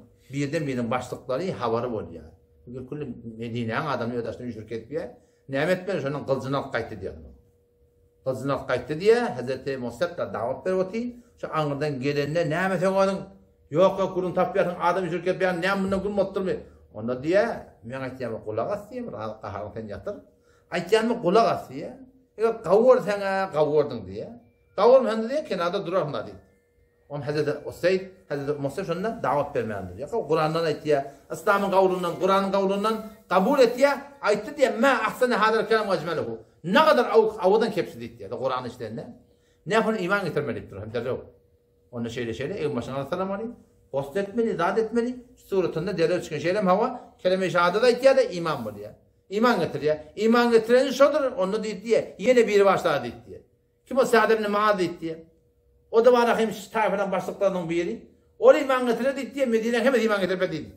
birden başlıkları havarı oluyor. Çünkü kulli Medine'nin adamı ödaşını yüşürk etmiyor. Nimet ben şunun kılıcını alıp kayıttı diyor. Kılıcını alıp kayıttı diye Hazreti Musa da davet veriyor. Şu anırdan gelenler nimet onun yok kulun tapıyatın adam yüşürk etmiyor. Nimet bundan kulun mutlu onda diye men aýtýarmy kulak asdy, bir gaharlyk ýatyr. Aýtýarmy kulak asdy. Eger gawur sana gawurdyň diye. Gawur men diye kenarda durar handa diye. On Hazreti Usayd, Hazreti Musa şonda dawat bermeýändir. Ýa Kur'andan aýtýar, İslamyň gawrundan, Kur'anyň gawrundan kabul etýär. Aýtdy diye ma ahsana hadal kelam ajmaluhu. Ne kadar awdan kepsi diýdi. Kur'an işlerinde. Nähon iman getirmelik dur. Hem de onu şeyle Eyyumaşan salam alayhi. Post etmeli, zat etmeli. Suratında derler çıkan şeyler hava. Kelime-i şehadet ayet da iman bu diye. İman getiriyor. İman getiren şudur. Onu diye. Yine biri başladı diye. Kim o Sa'd ibn Muaz diye. O da var rahim tayfadan başlıklarının biri. O iman getirdi diye Medine hemen iman getirdi dedi.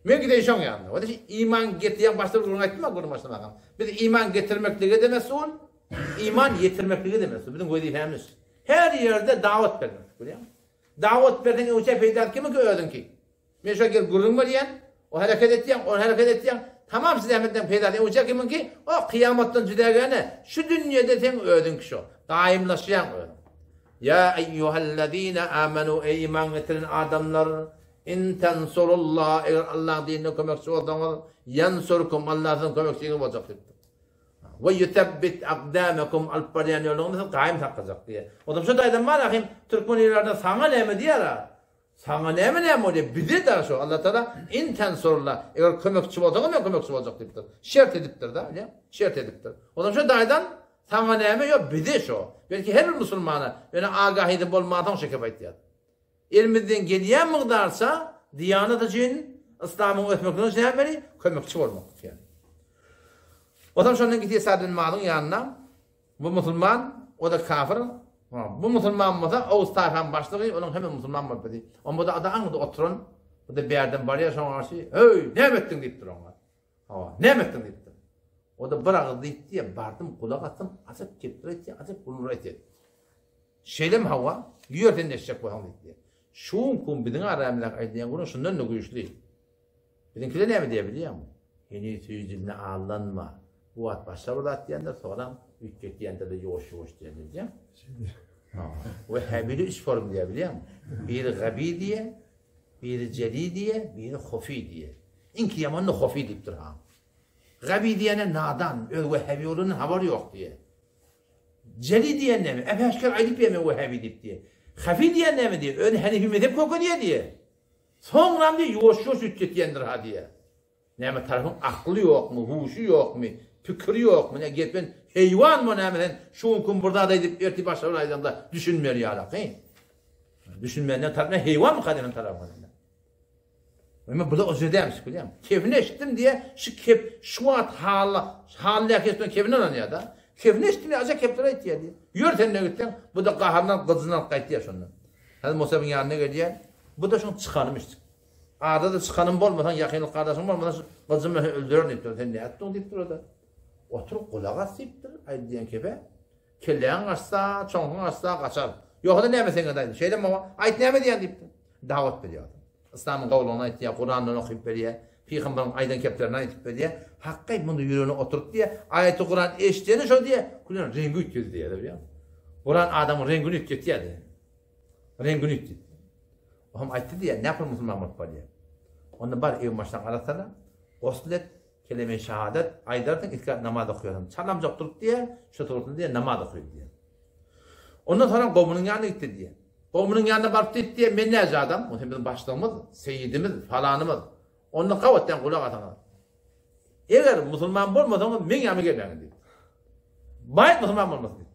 Men gideyşon yani. O da iman getiren başlıklarını aytma kurmaştı bakalım. Biz iman getirmekliğe de mesul, iman yetirmekliğe de mesul. Bizim vazifemiz. Her yerde davet vermek. Biliyor musun? Davet verdiğin uçak peyda kimi gördün ki? Men şu gel gurrun var diyen, o hareket ettiyen, tamam siz Ahmet'ten peyda edin uçak kimin ki? O kıyamattan cüdegene, şu dünyada sen ödün ki şu. Daimlaşayan ödün. Ya eyyühellezine amenu ey iman getirin adamlar, in tensurullah, eğer Allah dinine kömekçi olsanız, yansurkum Allah'ın kömekçiliği olacak dedi. Ve yutebbit akdamekum alparyan yolunu kaim takacak diye. O da şu daydan var akım Türkmenilerden sana ne mi diyorlar? Sana ne mi oluyor? Bizi de şu Allah Teala inten sorula. Eğer kömekçi olacak mı kömekçi olacak deyiptir. Şert ediptir da öyle. Şert ediptir. O da şu daydan sana ne mi yok bizi şu. Belki her bir Müslümana böyle agah edip olmadan şekebet diyor. Elimizden geliyen miqdarsa diyanet için İslam'ın ötmekten şey yapmalı kömekçi olmak yani. Adam şondan gidiyor Sa'd bin Muaz'ın yanına. Bu Müslüman, o da kafir. Bu Müslüman olsa Avuz tayfan başlığı, onun hemen Müslüman var dedi. Ama bu da adamda oturun, bu da bir yerden barıya şuna karşı, hey ne ettin deyip dur ona. Ne ettin deyip dur. O da bırakır deyip diye bardım kulak attım, azıp keptir etti, azıp bulur etti. Şeylem hava, yürüten eşecek bu hanım diye. Şun kum bidin aramlak aydiyen bunu şundan da güçlü. Bizimkiler ne mi diyebiliyor mu? Yeni tüyüzüne ağlanma. Bu at başlar orada at diyenler sonra üçcek diyenler de yoğuş diyenler diyeceğim. Ve hebili 3 form diyebiliyor musun? Biri gabi diye, biri celi diye, biri hofi diye. İnki yamanlı hofi deyiptir ha. Gabi diyene nadan, ve hebi olunun havarı yok diye. Celi diyen ne mi? Efeşker aydıp yeme ve hebi deyip diye. Hafi diyen ne mi diye? Öyle Hanefi mezhep koku diye. Sonra diye yoğuş üçcek diyendir ha diye. Neyme tarafın aklı yok mu, huşu yok mu? Fikri yok. Mene gitmen heyvan mı hemen şu gün burada da edip erti başlar aydanda düşünmüyor ya la. Düşünmeyenler tarafından heyvan mı kadının tarafından? Ama burada o zedeymiş biliyor musun? Kevine eşittim diye şu at haline kestim kevine anlıyor da. Kevine eşittim diye acaba kevlere ihtiyar diye. Yürüten ne gittin? Bu da kahardan kızından kayıt diye şundan. Hadi Musab'ın yanına geliyor. Bu da şunu çıkarmıştık. Arada da çıkanım olmadan, yakınlık kardeşim olmadan kızımı öldürür deyip sen ne yaptın deyip orada. Oturup kulağa sıyıptır. Ay diyen kefe. Kelleğin kaçsa, çoğun kaçsa kaçar. Yok da ne yapayım kadar? Şeyden baba, ayet ne yapayım deyip. Davet veriyor. İslam'ın kavluna ayet diye, Kur'an'dan okuyup veriyor. Peygamber'in aydan keplerine ayet veriyor. Hakkı bunu yüreğine oturup diye, ayeti Kur'an eşittiğini şu diye, Kur'an rengi ütüyor diye biliyor musun? Kur'an adamın rengini ütüyor diye. Rengini ütüyor. Oğlum ayet diye, ne yapar Müslüman mutlu diye. Onu bar ev baştan arasana, oslet, kelime-i şehadet, aydardan ilk namaz okuyorum. Çalam çok durup diye, şu turutun diye namaz okuyor diye. Ondan sonra kavmunun yanına gitti diye. Kavmunun yanına barıp gitti diye, men nece adam, o bizim başlığımız, seyyidimiz, falanımız. Ondan kavatten kulak atana. Eğer Müslüman olmasanız, men yanıma gelmeyin diye. Bayit Müslüman olmasın diye.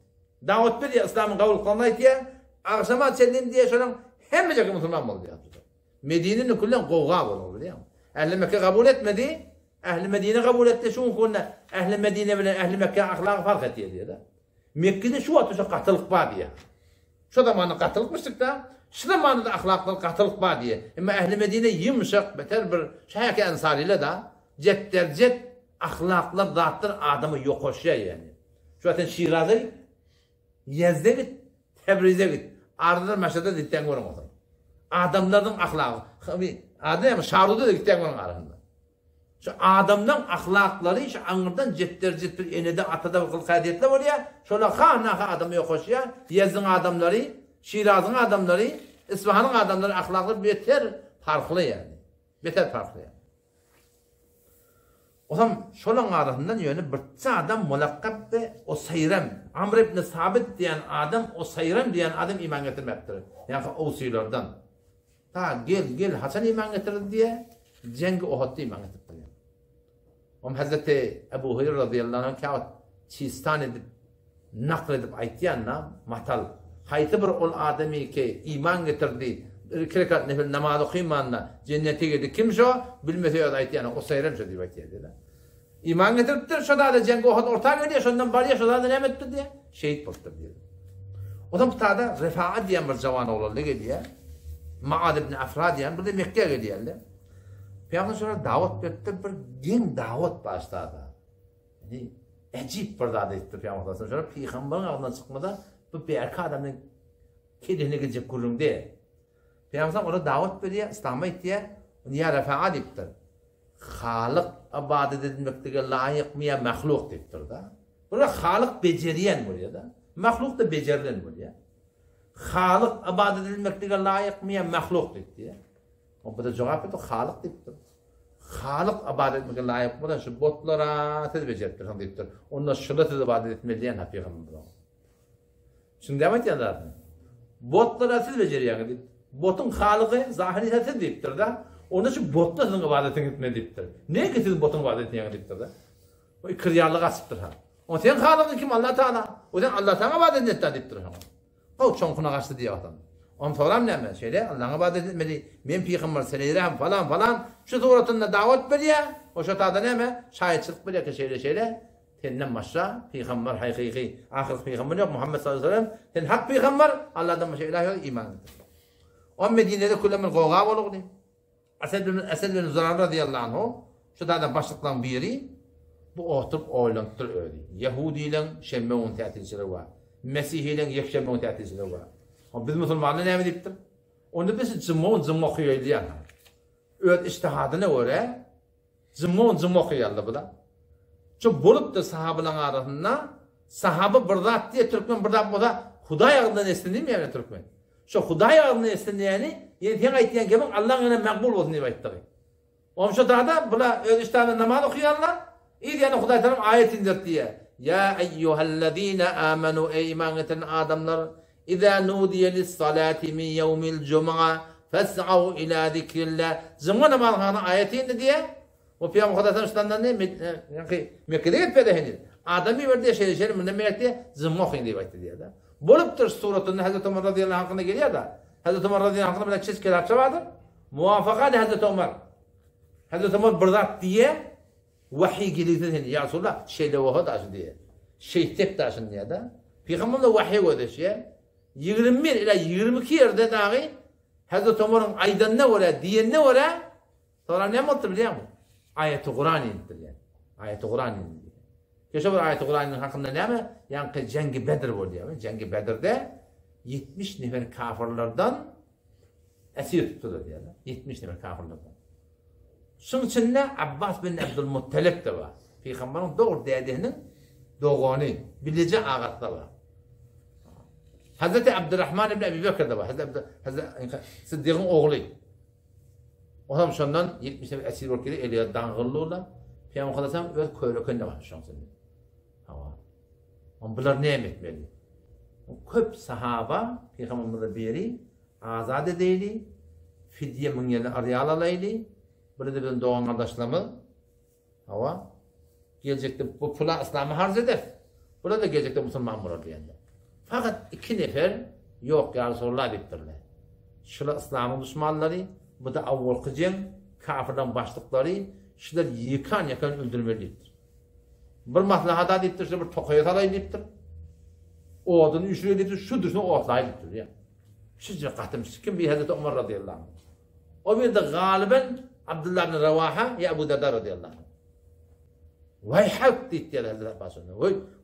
Davet bir diye, İslam'ın kavul kılınaydı diye, akşama çelim diye şöyle, hemmecek Müslüman oldu diye. Medine'nin kullan kovga olur diye. Ehli Mekke kabul etmedi. Ehli Medine kabul etti. Şu konuda Ehli Medine ile Ehli Mekke ahlakı fark etti diye de. Mekke'de şu atışa katılık var diye. Şu zamanı katılıkmıştık da, şu zamanında ahlaklı katılık var diye. Ama Ehli Medine yumuşak, beter bir şahaki ensariyle de cet ahlaklı zattır adamı yok hoşya yani. Şu zaten Şiraz'a git, Yezde git, Tebriz'e git. Ardadan Meşhed'e ditten görün o zaman. Adamların ahlakı. Adam Şarud'da da gittiğin onun arasında. Şu adamdan ahlakları iş anırdan cettir enede atada kıl kadiyetler var ya. Şöyle ha adamı yok hoş ya. Yezdin adamları, Şiraz'ın adamları, İsfahan'ın adamları ahlakları beter farklı yani. Beter farklı yani. O zaman şolan arasından yönü bir adam mulakkab ve o sayrem. Amr ibn Sabit diyen adam, o sayrem diyen adam iman getirmektir. Yani o suylardan. Ta gel Hasan iman getirdi diye cengi Uhud'da iman getirdi. Hazreti Ebu Hureyre radıyallahu anh kağıt çistan edip nakledip aytiyanla matal. Hayti bir ol ademi ki iman getirdi. Krekat nefil namaz okuymanla cennete girdi. Kim şu? Bilmese ya da aytiyanla o sayrem şu diye aytiyanla. İman getiriptir. Şurada da cengi Uhud ortağı geliyor. Şundan bariye şurada da ne etti diye. Şehit buldu diye. O da bu tada Refa'a diyen bir cavan oğlu geliyor. Ma'ad ibn Afra diyen bir de Mekke'ye geliyorlar. Peygamber sonra davet verdi, bir gen davet başladı. Yani ecip bir davet etti Peygamber sonra Peygamber'in ağzından çıkmadan bu bir erkek adamın kedine gidecek kurun diye. Peygamber ona davet veriyor, İslam'a itti, niye Refa'a deyiptir. Halık ibadet edilmekte layık mıya mahluk deyiptir da. Burada halık beceriyen buraya da. Mahluk da becerilen buraya. Halık ibadet edilmekte layık mıya mahluk deyiptir. O bu da cevap etti, halık deyiptir. Halık ibadet etmekte layık mıya şu botlara tez beceriptir deyiptir. Onunla şurada tez ibadet etmeliyen Peygamber bunu. Şimdi demek ya zaten. Botlara tez beceriyen deyip. Botun halıkı zahiri tez deyiptir da. Onun için botla sizin ibadetin etme deyiptir. Ne ki siz botun ibadetin yani deyiptir da. O kıryarlık asıptır ha. O sen halıkı kim? Allah Teala. O sen Allah Teala ibadet etten deyiptir ha. O çonkuna kaçtı diye adam. Onu soram ne mi? Şeyde Allah'a ibadet etmeli. Men Peygamber seyrem falan. Şu suratında davet veriyor. O şu tada ne mi? Şahitçilik veriyor ki şeyle. Tenden başla Peygamber hakiki. Ahir Peygamber yok. Muhammed sallallahu aleyhi ve sellem. Sen hak Peygamber. Allah'dan başka ilah yok. İman edir. O Medine'de kullanır goğa olur diye. Esed bin Zürar radıyallahu anh. Şu tada başlıklan biri. Bu oturup oylanıktır öyle. Yahudiyle şemmeğun teatilçileri var. Mesih'iyle yekşemmeğun teatilçileri var. Biz Müslümanlar ne deyiptir? Onu biz zımma okuyuyor diyen. Öyle iştihadına göre zımma okuyuyorlar bu da. Çünkü bulup da sahabenin arasında sahabe bir zat diye Türkmen bir zat bu da Huday ağından esin değil mi yani Türkmen? Şu Huday ağından esin yani yeni ayetiyen gibi Allah'ın yine makbul olsun diye ayetleri. Onun şu da bula öyle iştihadına namaz okuyorlar. İyi yani Huday tarafı ayet indir diye. Ya eyyühellezine amenu ey iman eden adamlar İza nudiye lis-salati min yevmil cum'a fes'au ila zikrillah. Zaman namazına ayeti indi diye O Peygamber Hazreti Üstad'dan ne? Yani Mekke'de gitmedi henüz. Adamı verdi şey bundan mertti zımma okuyun diye baktı diye da. Bolup suratında Hazreti Ömer radıyallahu anh hakkında geliyor da. Hazreti Ömer radıyallahu anh'ın bir çiz kelatça vardır. Muvafakat Hazreti Ömer. Hazreti Ömer bırdat diye vahiy geliyor ya Resulullah şeyle vahiy taşın diye. Şey tek taşın diye da. Peygamber de vahiy koydu şey. 21 ila 22 yerde dahi Hazreti Ömer'in aydanına göre diyenine göre sonra ne yaptı biliyor musun? Ayet-i Kur'an indir yani. Ayet-i Kur'an indir. Geçen bir ayet-i Kur'an'ın hakkında ne mi? Yani Cengi Bedir oldu yani. Cengi Bedir'de 70 nefer kafirlerden esir tutuldu yani. 70 nefer kafirlerden. Şunun içinde Abbas bin Abdülmuttalib de var. Peygamberin doğru dedihinin doğunu, bilici ağatta var. Hazreti Abdurrahman ibn Ebi Bekir de var. Hazreti Sıddık'ın oğlu. O zaman şundan 70 nefer esir oldu. Eliye dağıllı ola. Peygamber Hazreti öz köylükünde var şu an senin. Bunlar ne etmeli? Köp sahaba Peygamber'e beri azad edeyli, fidye münyerini arayalalaylı. Burada bir doğan kardeşlerimi gelecekte bu pula İslam'ı harz eder. Burada gelecekte Müslüman olur diyenler. Fakat iki nefer yok ya Resulullah deyiptirler. Şular İslam'ın düşmanları, bu da avvalkıcın, kafirden başlıkları, şular yakan öldürmelidir. Bir maslahata deyiptir, bir tokaya salayı deyiptir. O adını üçlüye deyiptir, şu dursun o atlayı deyiptir ya. Sizce katılmıştır. Kim bir Hazreti Ömer radıyallahu anh. O bir de galiben Abdullah bin Revaha ya Ebu Derda radıyallahu anh. Vay hak deyip diye Hazreti Abbas'ın.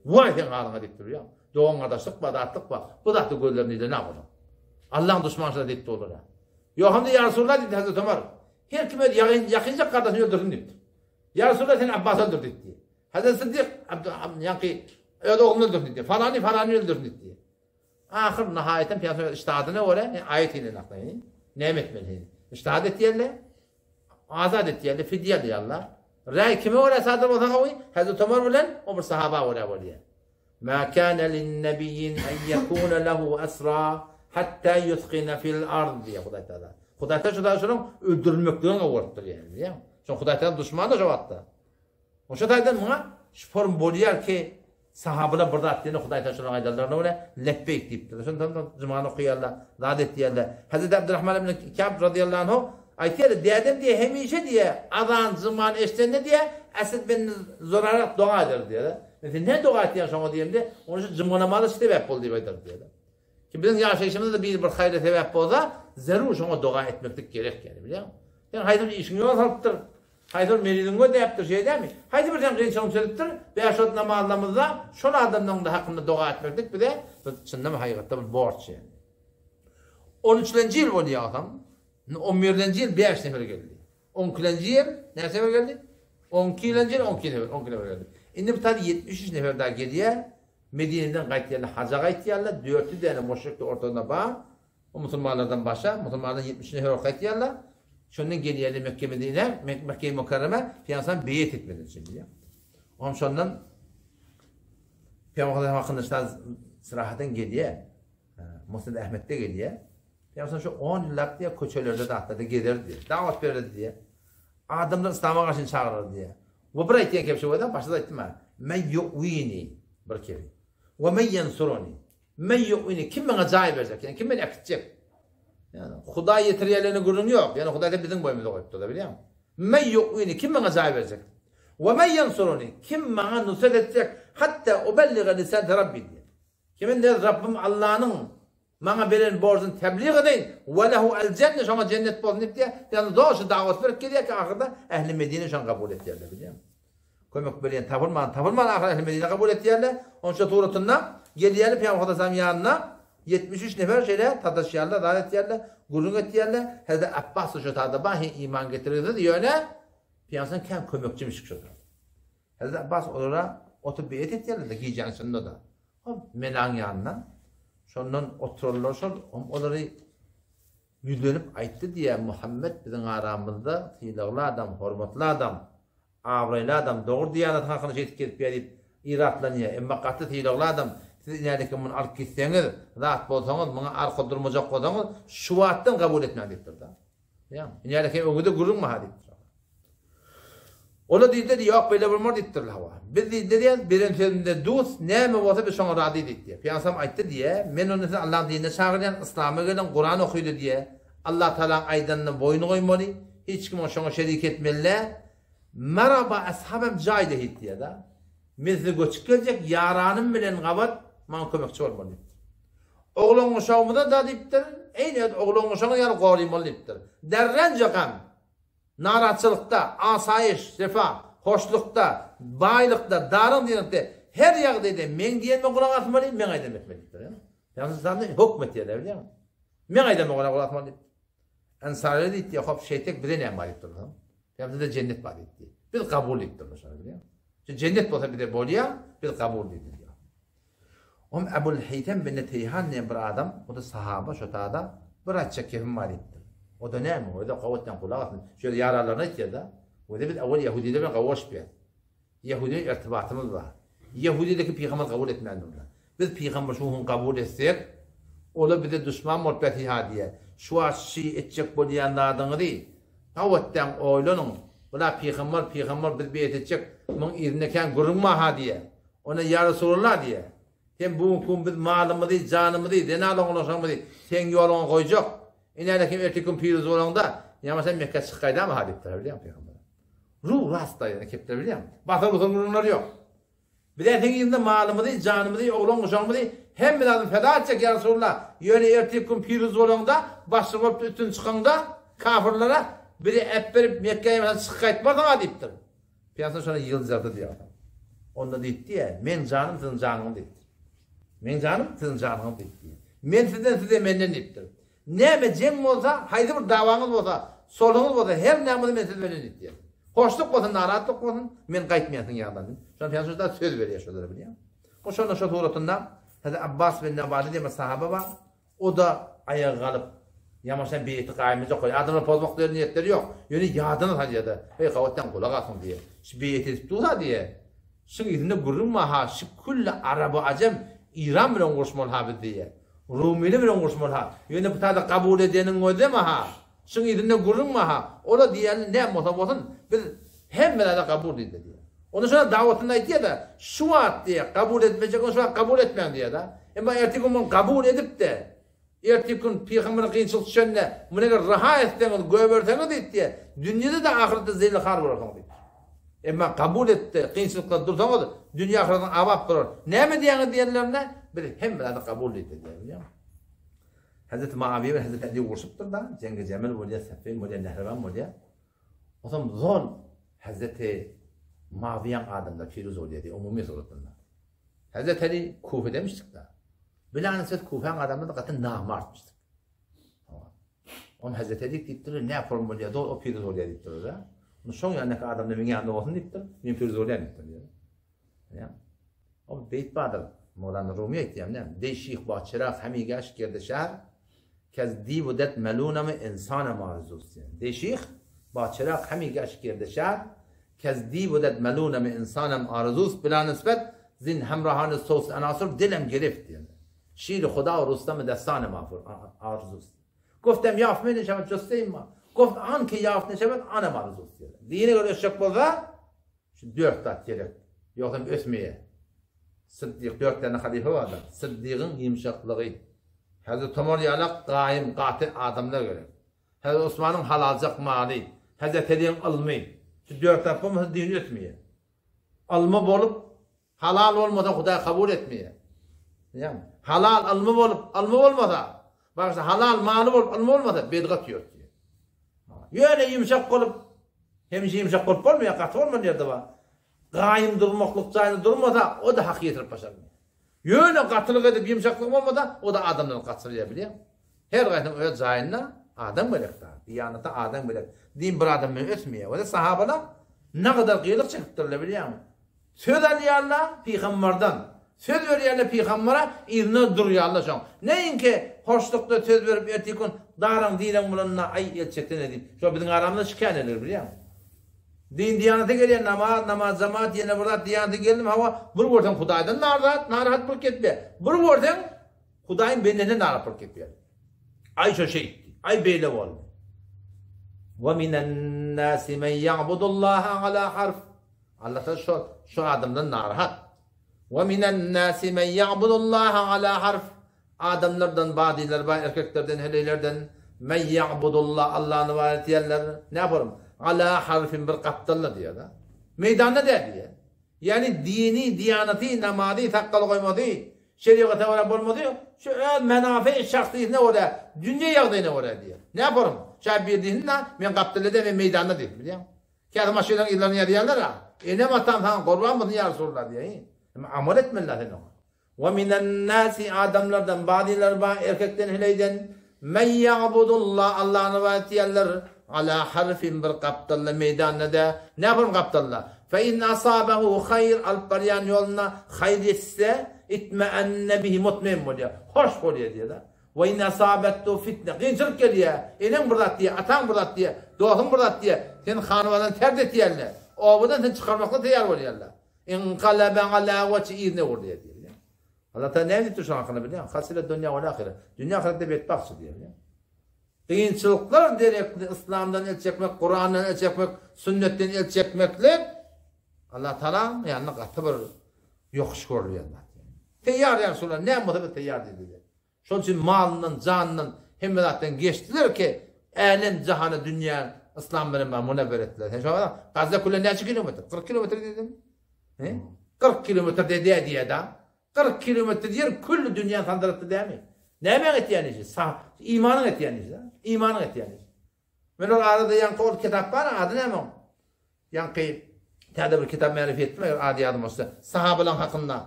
Vay sen halına deyiptir ya. Doğan kardeşlik var, dağıtlık var. Bu da göllerini de ne yapalım? Allah'ın düşmanı deyip de olur ha. Yok hem de ya Resulullah deyip Hazreti Ömer. Her kime yakınca kardeşini öldürdün deyip. Ya Resulullah seni Abbas öldürdü deyip. Hazreti Sıddık yani oğlunu öldürdü deyip. Falanı öldürdü deyip. Ahir nihayeten piyasaya iştihadına göre ayet-i naklayın. Nem etmeli. İştihad et yerle. Azad et yerle. Fidye diye Allah. Ray kime öyle sadır olsa koy? Hazreti Ömer bilen o bir sahaba öyle oluyor. Ma kana lin nebiyyin en yekuna lehu esra hatta yuthqina fil ard diye Huday Teala. Huday Teala şunun öldürülmekten avurttur yani. Ya. Çünkü Huday Teala düşmanı da cevaptı. O şataydan buna şu form boluyor ki sahabeler burada attığını Huday Teala'nın aydarlarına öyle lebbeyk deyiptir. Şundan zamanı okuyarlar, ladet diyerler. Hazreti Abdurrahman ibn Kâb radıyallahu anh ayetiyle diyedem diye hemişe diye adan zaman eşlerine diye Esed beni zorarak dua eder diye. Ne dua ettiğin sonra diyeyim de onun için zımanamalı sebep oldu diye der diye. Ki bizim yaşayışımızda da bir hayra sebep olsa zerur ona dua etmektik gerek yani biliyor musun? Yani hayır işin yol alıptır. Hayır meridin de yaptır şey değil mi? Haydi bir tane gençlerim söylediktir. Beş ot namazlarımızda şöyle adamdan da hakkında dua etmektik bir de içinde mi hakikaten bir borç yani. 13. yıl oluyor adam. 11. yıl 5 nefer geldi. 12. yıl ne sefer geldi? 12. yıl 12 nefer geldi. Şimdi bir tane 73 nefer daha geliyor. Medine'den kayıtlarına haca kayıtlarlar. 4 tane müşrik de ortadan bağ. O Müslümanlardan başa. Müslümanlardan 70 nefer kayıtlarlar. Şundan geliyorlar Mekke Medine, Mekke-i Mukarreme piyansan beyit etmedi için biliyor. Onun şundan Peygamber hakkında sırahaten geliyor. Musned Ahmet'te geliyor. Peygamber şu 10 yıllık diye köçelerde dağıtlarda gider diye. Davet verir diye. Adamlar İslam'a karşı çağırır diye. Ve bir ayetiye kepşe var da başta ettim ha. Men yu'vini bir kere. Ve men yansuruni. Men yu'vini kim bana cahil verecek? Yani kim beni akıtacak? Yani Huda yetiriyelerini görün yok. Yani Huda da bizim boyumuza koyup da biliyor musun? Men yu'vini kim bana cahil verecek? Ve men yansuruni kim bana nusret edecek? Hatta ubelliga lisan Rabbi diye. Kimin de Rabbim Allah'ın bana veren borcunu tebliğ edeyim. Ve lehu el cennet şuna cennet bolsun diye. Yani doğrusu davet verip gidiyor ki ahırda ehli Medine şuna kabul ettiler biliyor musun? Koymak böyle tapılman ahir ehli Medine kabul ettiler. Onun için tuğrutunda geliyorlar Peygamber Efendimiz'in yanına 73 nefer şeyle tadaşıyarlar, davet ettiler, gurun ettiler. Hazreti Abbas şu tadı bahi iman getirirdi diye öyle. Peygamber'in kendi kömekçiymiş çıkıyordu. Hazreti Abbas oraya oturup beyit ettiler de giyeceğin sonunda da. O melan yanına. Şondan otururlar, onları yüzlenip ayıttı diye Muhammed bizim aramızda tıylıklı adam, hürmetli adam, avraylı adam, doğru diyanet hakkında şeytik edip gelip iratlanıyor. Emma katı tıylıklı adam, siz inerdeki bunu alıp gitseniz, rahat bolsanız, bana arka durmayacak olsanız, şu vaattan kabul etmeye deyiptir da. İnerdeki öngüde gurur mu ha deyiptir. 13. Ola deydi yok böyle bulmar deyittir hava. Biz deydi diye birin sözünde dost näme bolsa biz şoňa rady deydi. Peýgamber aýtdy diye men onu Allah'ın dinine çağıran, İslam'a gelen Kur'an okuydu diye. Allah Teala aydanına boynu koymalı. Hiç kim şoňa şerik etmeli. Merhaba ashabım caýda hit diye da. Mizli göçüp gelecek yaranım bilen gabat man kömekçi bolmaly. Oğlan uşağımda da deyipdir. Eýne oğlan uşağı ýaly gorymaly deyipdir. Derren jakam. Narahatçılıkta, asayiş, refah, hoşlukta, baylıkta, darın dinlikte her ýagdaýda men diýenme gulak atmaly, men aýdam etmelidir. Ýani zany hukmet eder bilýär. Men aýdam gulak atmaly. Ensarlar diýdi, hop şeýtek bilen näme aýdypdyr. Ýa-da da cennet bar diýdi. Biz kabul etdik şonu bilýär. Cennet bolsa bir de bolýar, biz kabul etdik. Ebul Heytem bin Teyhan diýen bir adam, o da sahaba şotada bir açça kefim bar etdi. O da näme? O da kawatdan kulak atın. Şöyle yaralarına etdi da. O da biz awal Yahudiler bilen gawaş bir. Yahudi irtibatımız var. Yahudideki peýgamber kabul etmändirler. Biz peýgamber şuhun kabul etsek, ola bize düşman muhabbeti hadiye. Şu aşy etjek bolýanlardyň diýil. Kawatdan oýlanyň. Ola peýgamber biz beýet etjek, muň irneken gurunma hadiye. Ona ya Resulullah diye. Hem bu biz malymyzy, janymyzy, denalaryňy sen ýoluňa goýjak. İnäle kim ertekin piýriz bolanda, ýa-da Mekke çykaýdamy hadipdir bilýär peýgamber. Ruh rasta ýa-da kepdir bilýär. Batary gurunlar ýok. Bir de ýerde malymyzy, janymyzy, oglan uşagymyzy hem bilen feda etjek ýa Resulullah. Ýöne ertekin piýriz bolanda, başly bolup üstün çykanda kafirlara biri ep berip Mekke'ye çykaýtmadan hadipdir. Peýgamber şonu ýyldyrdy diýär. Onda diýdi, men janym syň janyň diýdi. Men janym syň janyň diýdi. Men sizden menden diýipdir. Näme jeng bolsa, haýdy bir dawaňyz bolsa, soluňyz bolsa, her näme men siz bilen diýdi. Hoşluk bolsa, narahatlyk bolsa, men gaýtmaýasyň ýagdan. Şonu peýgamber söz berýär şolary bilýär. O şonu şu turatynda Hazrat Abbas bin Nabali diýen sahaba bar. O da aýaga galyp, ýamaşan beýti gaýmyza goý. Adamlar pozmaklar niýetleri ýok. Ýöne ýadyny haýada. Ey gawatdan kulak atyn diýe. Şu beýti tutsa diýe. Şu ýerinde gurulma ha, şu kull araba ajam İran bilen guruşmaly ha diýe. Rumili bilen guruşmaly ha. Ýöne bu taýda kabul edeniň ödeme ha. Şu ýerinde gurulma ha. Ola diýen näme bolsa bolsun, biz hemmelerde kabul edýär. Onu şuna dawatyny aýtdy da, şu wagt diýe kabul etmejek, şu wagt kabul etmeň diýe da. Emma ertigi gün kabul edip de, ertigi gün peýgamber kynçylyk düşende, muneger raha etdiňiz, göberdiňiz diýdi. Dünýede de ahirette zelil har bolar diýdi. Emma kabul etdi, kynçylykda dursaňyz, dünýä ahiretiň awap bolar. Näme diýäňiz diýenlerine bir hemmelerde kabul edýär diýär. Hazreti Muawiye ve Hazreti Ali uruşupdyr da, Cengi Cemil bolýar, Safin bolýar, Nehrewan bolýar. Otam zor Hazreti Muawiye adamlar firuz bolýar diýip umumy soratdylar. Hazreti Ali Kufa demişdik da. Bilansat Kufa'nın adamları da gatyn namartmışdyk. On Hazreti Ali diýipdir, näme form bolýar, o firuz bolýar diýipdir da. Onu şoň ýanynda adamlar meňe ýanynda bolsun diýipdir, men firuz bolýar diýipdir. Ya. O beýt badyr. Mevlana Rumi aýtýar, näme? Deşik bahçerak hemigaş girdi şäher. Kez diýbudet melunamy insana marzus. Deşik bahçerak hemigaş girdi şäher. Kez diýbudet melunamy insana marzus bilan nisbet zin hemrahany sos anasır dilem gerift diýär. Şiir Huda we Rustam destan mafur arzus. Goftem yaf men şemat jostayma. Goft an ki yaf neşemat ana marzus diýär. Diýene göre şek bolsa şu 4 tat gerek. Ýoksa ösmeýe. Siddiq 4 tane halife vardı. Siddiq'in yumşaklığı. Hazreti Ömer yalak daim qatil adamlar gerek. Hazreti Osman'ın halalcak mali. Hazreti Ali'nin ilmi. Şu 4 tapımız din etmeye. Ilmi bolup halal olmasa Huda kabul etmeye. Yani halal ilmi bolup ilmi olmasa, baksa halal mali bolup ilmi olmasa bedgat yok diye. Yöne yumşak olup hemşe yumşak olup olmuyor, katı olmuyor yerde var. Gaýym durmaklyk jaýynda durmasa, o da hak ýetirip başar. Ýöne gatlyk edip ýumşaklyk bolmasa, o da adamdan gaçyrýar bilýär. Her gaýsyň öz jaýynda adam berekdir. Diýanata adam berek. Din bir adam bilen ötmeýär. O da sahabalar ne kadar gyýylyk çekipdirler bilýärmi? Söz alýarlar peýgamberden. Söz berýärler peýgambera, ýerine durýarlar şoň. Näinki hoşlukda söz berip erteki gün daraň diýen bilen ay elçekden edip. Şo biziň aramyzda şikän eler bilýärmi? Din diyanete gelen namaz, cemaat, yine burada diyanete geldim hava bir gördüm Hudaýdan narahat bolup ketme. Bir gördüm Hudaýyň bendenden narahat bolup ketdi. Ay şo şey, ay beýle boldy. Wa minan nasi men ya'budullaha ala harf. Allah da şu adamdan narahat. Ve minen nasi men ya'budullaha ala harf. Adamlardan, badiler, erkeklerden, heleylerden men ya'budullah Allah'ın ibadet edenler ne yaparım? Ala harfin bir kaptalla diyor da. Meydanda der diye. Yani dini, diyaneti, namazı, takkalı koymadı. Şeriata var olmadı. Şu menafe şahsiyetine oraya, dünya yağdığına oraya diyor. Ne yaparım? Bir dinin ben kaptalla de ve meydanda değil biliyor musun? Kâdım aşağıdan illarını yarayanlar ha. Ne matan falan kurban mısın ya Resulullah diye. Amel etmeliler seni. Ve minen nasi adamlardan, badiler, erkekten, heleyden men ya'budullah Allah'ın ibadet edenler ala harfin bir kaptalla meydanına da ne yaparım kaptalla? Fe in asabehu hayr alparyan yoluna hayr etse itmeenne bihi mutmain oluyor. Hoş oluyor diye da. Ve in asabettu fitne. Kıyınçılık geliyor. Enen burada diye, atan burada diye, doğum burada diye. Sen hanımadan terdet yerler. Oğudan sen çıkarmakla teyar oluyorlar. İn kalabe ala veçi irne oluyor diye. Allah Teala ne diyor şu hakkında biliyor musun? Hasile dünya ve ahiret. Dünya ahirette betbakçı diyor. Kıyınçılıklar direktli İslam'dan el çekmek, Kur'an'dan el çekmek, sünnetten el çekmekle Allah Teala yanına katı bir yokuş görüyor. Teyyar ya Resulullah ne muhabbet teyyar dedi. Şunun için malının, canının himmetten geçtiler ki elin cahanı dünya İslam benim münevver ettiler. Sen şu an Gazze kulle ne kilometre? 40 kilometre dedim. 40 kilometre dedi diye da 40 kilometre diyor küllü dünya sandırıttı değil mi? Ne emek ettiğiniz? İmanın ettiğiniz. İmanın ettiğiniz. Ben o arada yankı o kitap var adı ne mi? Yankı tade bir kitap merif ettim. Adi adım olsa. Sahabelan hakkında.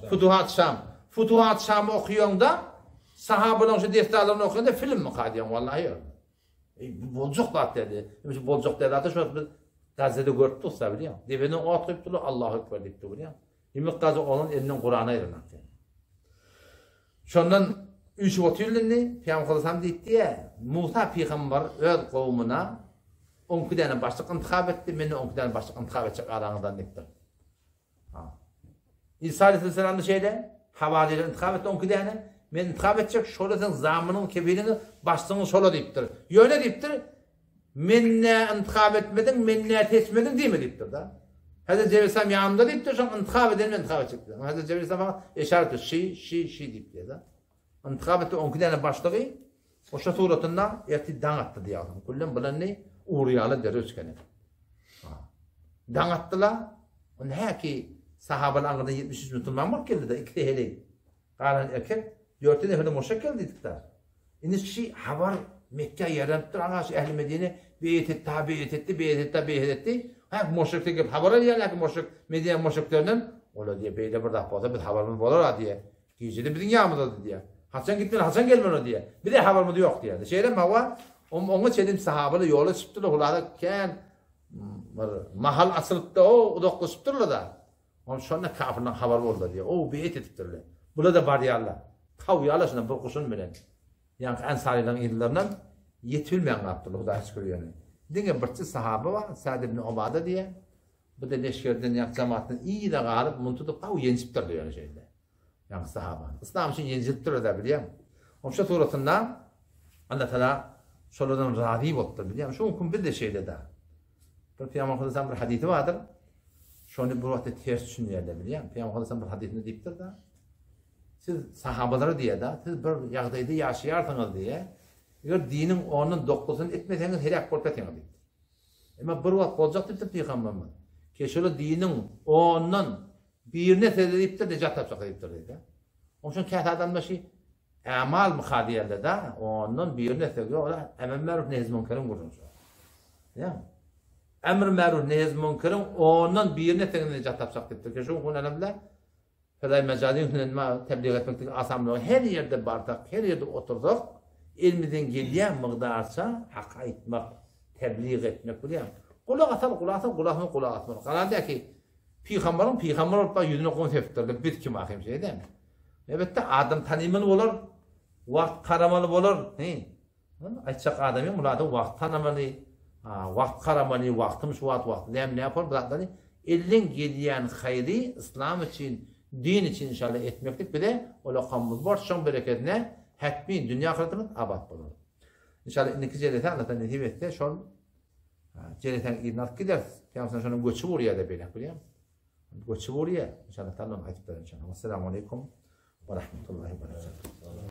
Futuhat Şam. Futuhat Şam'ı okuyorsun da sahabelan şu defterlerini okuyorsun da film mi kadiyorsun? Vallahi yok. Bolcuk da dedi. Bolcuk dedi. Hatta şu Gazze'de gördük olsa biliyor musun? Devinin o atlayıp duruyor. Allah'u ekber deyip duruyor. Yemek gazı onun elinden Kur'an'a ayrılmak. Şondan 3-30 yılını Peygamber Sam deydi ya, Musa peygamber öz kavmine 10 tane başlık intikab etti, meni 10 tane başlık intikab edecek aranızdan deydi. İsa Aleyhisselam'da şeyde havalileri intikab etti 10 tane, men intikab edecek şolasın zamanın kebirini başlığını şola deyiptir. Yöne deyiptir. Menne intikab etmedin, menne tesmedin değil mi deyiptir da. Hazreti Cebrail Aleyhisselam yanımda deyip de şu an intikab edelim, intikab edecektir. Hazreti Cebrail Aleyhisselam'a işaret ediyor. Şi deyip diye de. İntikab etti 10 tane başlığı. O şu suratında erti dan attı diye aldım. Kullum bulan ne? Uğrayalı deri üçgeni. Dan attılar. O ne ki sahabalarından 73 Müslüman var geldi de 2 heleyi. Kalan erkek 4 tane hele moşak geldi dedikler. İndi kişi havar Mekke yaranıptır. Ağaç ehli Medine beyet etti. Ha moşakta gibi haber alıyorlar ki moşak Medine moşaklarının ola diye beyle burada fazla bir haberimiz bolar diye. Gecede bizim yağmurda diye. Hasan gitmedi, Hasan gelmedi diye. Bir de haberimiz yok diye. Şeyden hava onu çedim sahabeler yola çıktılar. Onlar ken mahal asılıpta o dokuşturlar da. On şonna kafirden haber oldu diye. O beyet ettirdiler. Bula da var ya Allah. Tav yalasına bir kuşun bilen. Yani Ensari'den illerinden yetilmeyen yaptılar. O da açıklıyor yani. Denge birçi sahabe var. Sa'd ibn Ubade diye. Bu da leşkerden yak cemaatini iyi de galip muntutup tav yenişiptirdi yani şeyde. Yani sahabe. İslam için yenişiptirdi da biliyor musun? O şu suratında Allah Teala şoladan razı oldu biliyor musun? Şu mümkün bir de şeyde de. Bir Peygamber Aleyhisselam bir hadisi vardır. Şunu bu vakti ters düşünüyorlar biliyor musun? Peygamber Aleyhisselam bir hadisini deyiptir da. Siz sahabaları diye de siz bir yağdaydı yaşayarsınız diye. Eğer dinin onun dokuzunu etmeseniz helak korkatınız deyip. Ama bir vakit olacak deyip de Peygamberimiz. Keşöyle dinin onun birine sededip de necat yapacak deyip dedi. Onun için kâhta adam başı amal mıkhadiyelde de onun birine sededip ola emr ma'ruf nehy münkerin vurun. Ya. Emr ma'ruf nehy münkerin onun birine sededip necat yapacak deyip. Keşöyle onun önemli. Fedai mecazinin tebliğ etmekte asamlığı her yerde bardak, her yerde oturduk. İlmiden gelen mıqdarsa haqqa etmek, tebliğ etmek biliyor musun? Kulak atar, kulak atmak. Kanalda ki peygamber olup da yüzüne konu teftirdi. Bit kim ahim şey değil mi? Evet de adam tanımalı olur, vakt karamalı olur. Aytacak adamın muradı vakt tanımalı, vakt karamalı, vaktmış vakt. Ne yapar? Bırakları elin gelen hayri İslam için, din için inşallah etmeklik bir de o lakamımız var. Şun bereketine hatmi dünya ahiretinin abad bulur. İnşallah indiki jeleten anlatan netibette şol jeleten inat gider. Peygamber şonun göçü buraya da böyle biliyor musun? Göçü buraya. İnşallah Allah'ım ayıplar inşallah. Vesselamu aleyküm ve rahmetullahi ve berekatuhu.